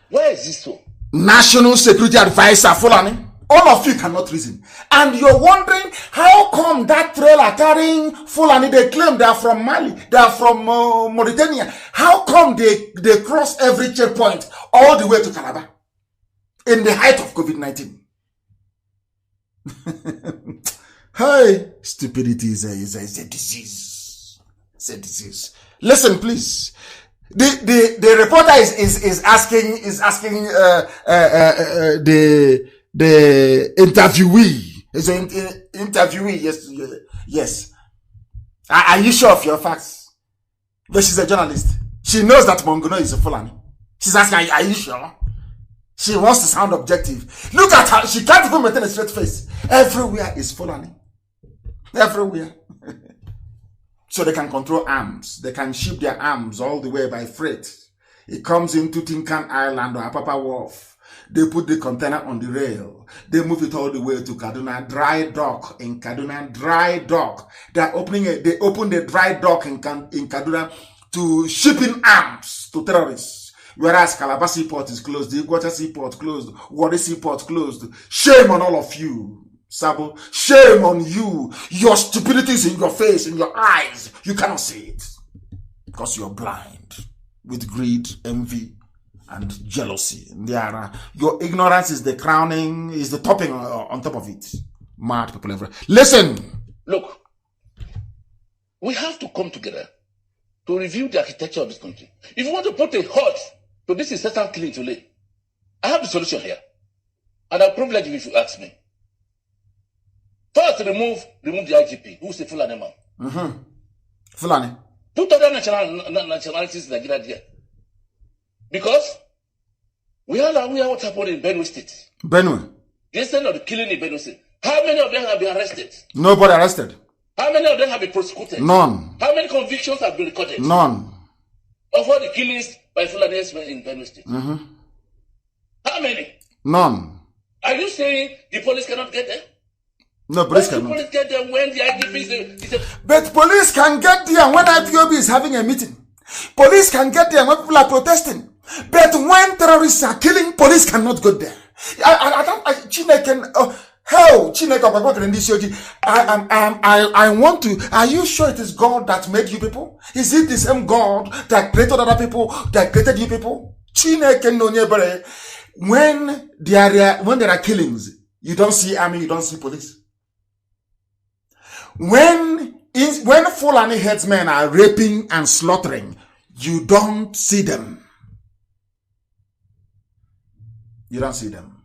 Why is this so? National Security Advisor Fulani. All of you cannot reason. And you're wondering, how come that trailer carrying Fulani, they claim they are from Mali, they are from Mauritania. How come they cross every checkpoint all the way to Calabar in the height of COVID-19? Hey, stupidity is a disease. It's a disease. Listen, please. The reporter is asking the interviewee. Is an interviewee. Yes. Are you sure of your facts? But she's a journalist. She knows that Mongono is a Fulani. She's asking, are you sure? She wants to sound objective. Look at her. She can't even maintain a straight face. Everywhere is Fulani. Everywhere. So they can control arms. They can ship their arms all the way by freight. It comes into Tinkan Island or Apapa Wharf. They put the container on the rail. They move it all the way to Kaduna Dry Dock. In Kaduna Dry Dock. They open the dry dock in Kaduna to shipping arms to terrorists. Whereas Calabar Seaport is closed, the Iguacha Seaport closed, Warri Seaport closed. Shame on all of you. Sabo, shame on you. Your stupidity is in your face, in your eyes. You cannot see it. Because you're blind with greed, envy, and jealousy. Your ignorance is the crowning, is the topping on top of it. Mad people everywhere. Listen. Look, we have to come together to review the architecture of this country. If you want to put a halt to this incessant killing today, I have the solution here. And I'll privilege you if you ask me. First, remove the IGP, who's a Fulani man. Mm-hmm. Fulani. Put other nationalities in Nigeria there. Because we are what happened in Benue State. Benue. Instead of the killing in Benue State, how many of them have been arrested? Nobody arrested. How many of them have been prosecuted? None. How many convictions have been recorded? None. Of all the killings by Fulani in Benue State? Mm-hmm. How many? None. Are you saying the police cannot get there? No, police cannot. The police get there when the IGP is a... But police can get there when IPOB is having a meeting. Police can get there when people are protesting. But when terrorists are killing, police cannot go there. I want to. Are you sure it is God that made you people? Is it the same God that created other people, that created you people? When there are killings, you don't see army, you don't see police. When Fulani headsmen are raping and slaughtering, you don't see them. You don't see them.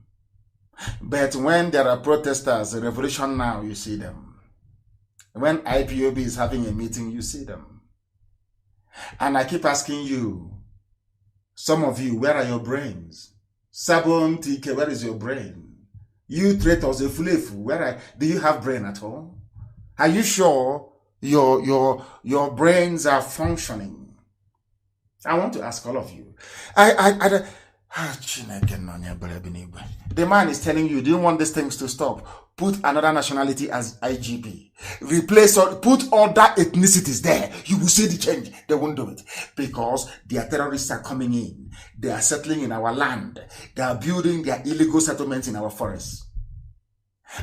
But when there are protesters, a revolution now, you see them. When IPOB is having a meeting, you see them. And I keep asking you, some of you, where are your brains? Sabon TK, where is your brain? You traitors, a fulefu, do you have brain at all? Are you sure your brains are functioning? I want to ask all of you. The man is telling you, do you want these things to stop? Put another nationality as IGP. Replace or put other ethnicities there. You will see the change. They won't do it. Because their terrorists are coming in. They are settling in our land. They are building their illegal settlements in our forests.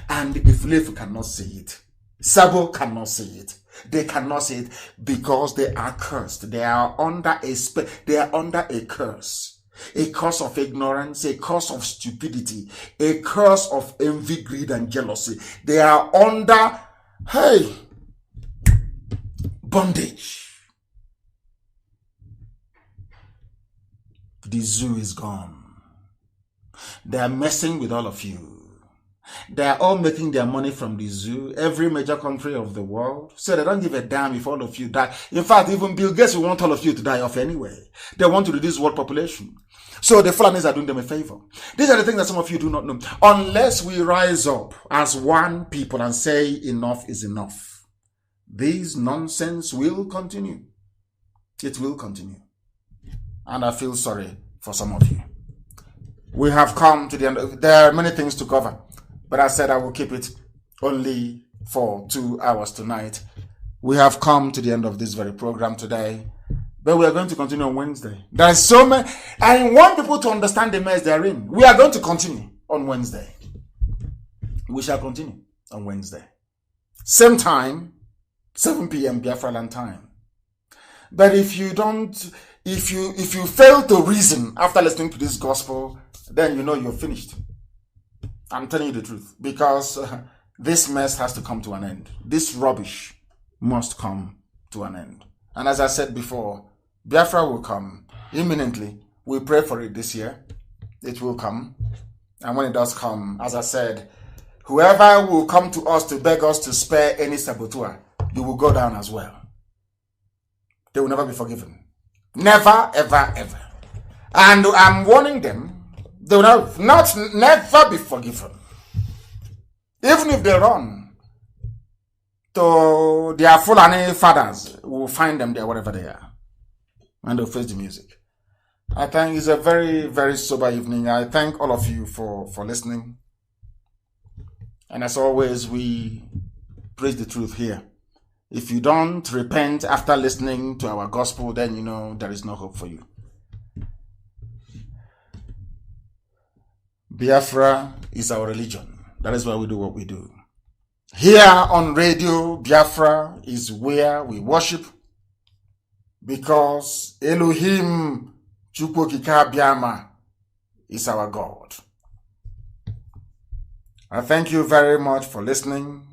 And if Leif cannot see it, Sabo cannot see it. They cannot see it because they are cursed. They are under a curse. A curse of ignorance, a curse of stupidity, a curse of envy, greed, and jealousy. They are under, bondage. The zoo is gone. They are messing with all of you. They are all making their money from the zoo, every major country of the world. So they don't give a damn if all of you die. In fact, even Bill Gates will want all of you to die off anyway. They want to reduce world population. So the Fulanis are doing them a favor. These are the things that some of you do not know. Unless we rise up as one people and say enough is enough, this nonsense will continue. It will continue. And I feel sorry for some of you. We have come to the end. There are many things to cover, but I said I will keep it only for 2 hours tonight. We have come to the end of this very program today, but we are going to continue on Wednesday. There are so many. I want people to understand the mess they're in. We are going to continue on Wednesday. We shall continue on Wednesday. Same time, 7 p.m. Biafra land time. But if you fail to reason after listening to this gospel, then you know you're finished. I'm telling you the truth, because this mess has to come to an end. This rubbish must come to an end. And as I said before, Biafra will come imminently. We pray for it this year. It will come. And when it does come, as I said, whoever will come to us to beg us to spare any saboteur, you will go down as well. They will never be forgiven. Never, ever, ever. And I'm warning them, they will never be forgiven. Even if they run to their Fulani fathers, will find them there wherever they are. And they'll face the music. I think it's a very, very sober evening. I thank all of you for listening. And as always, we preach the truth here. If you don't repent after listening to our gospel, then you know there is no hope for you. Biafra is our religion. That is why we do what we do. Here on radio, Biafra is where we worship, because Elohim Chukwokika Biama is our God. I thank you very much for listening.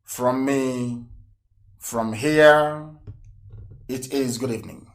From me, from here, it is good evening.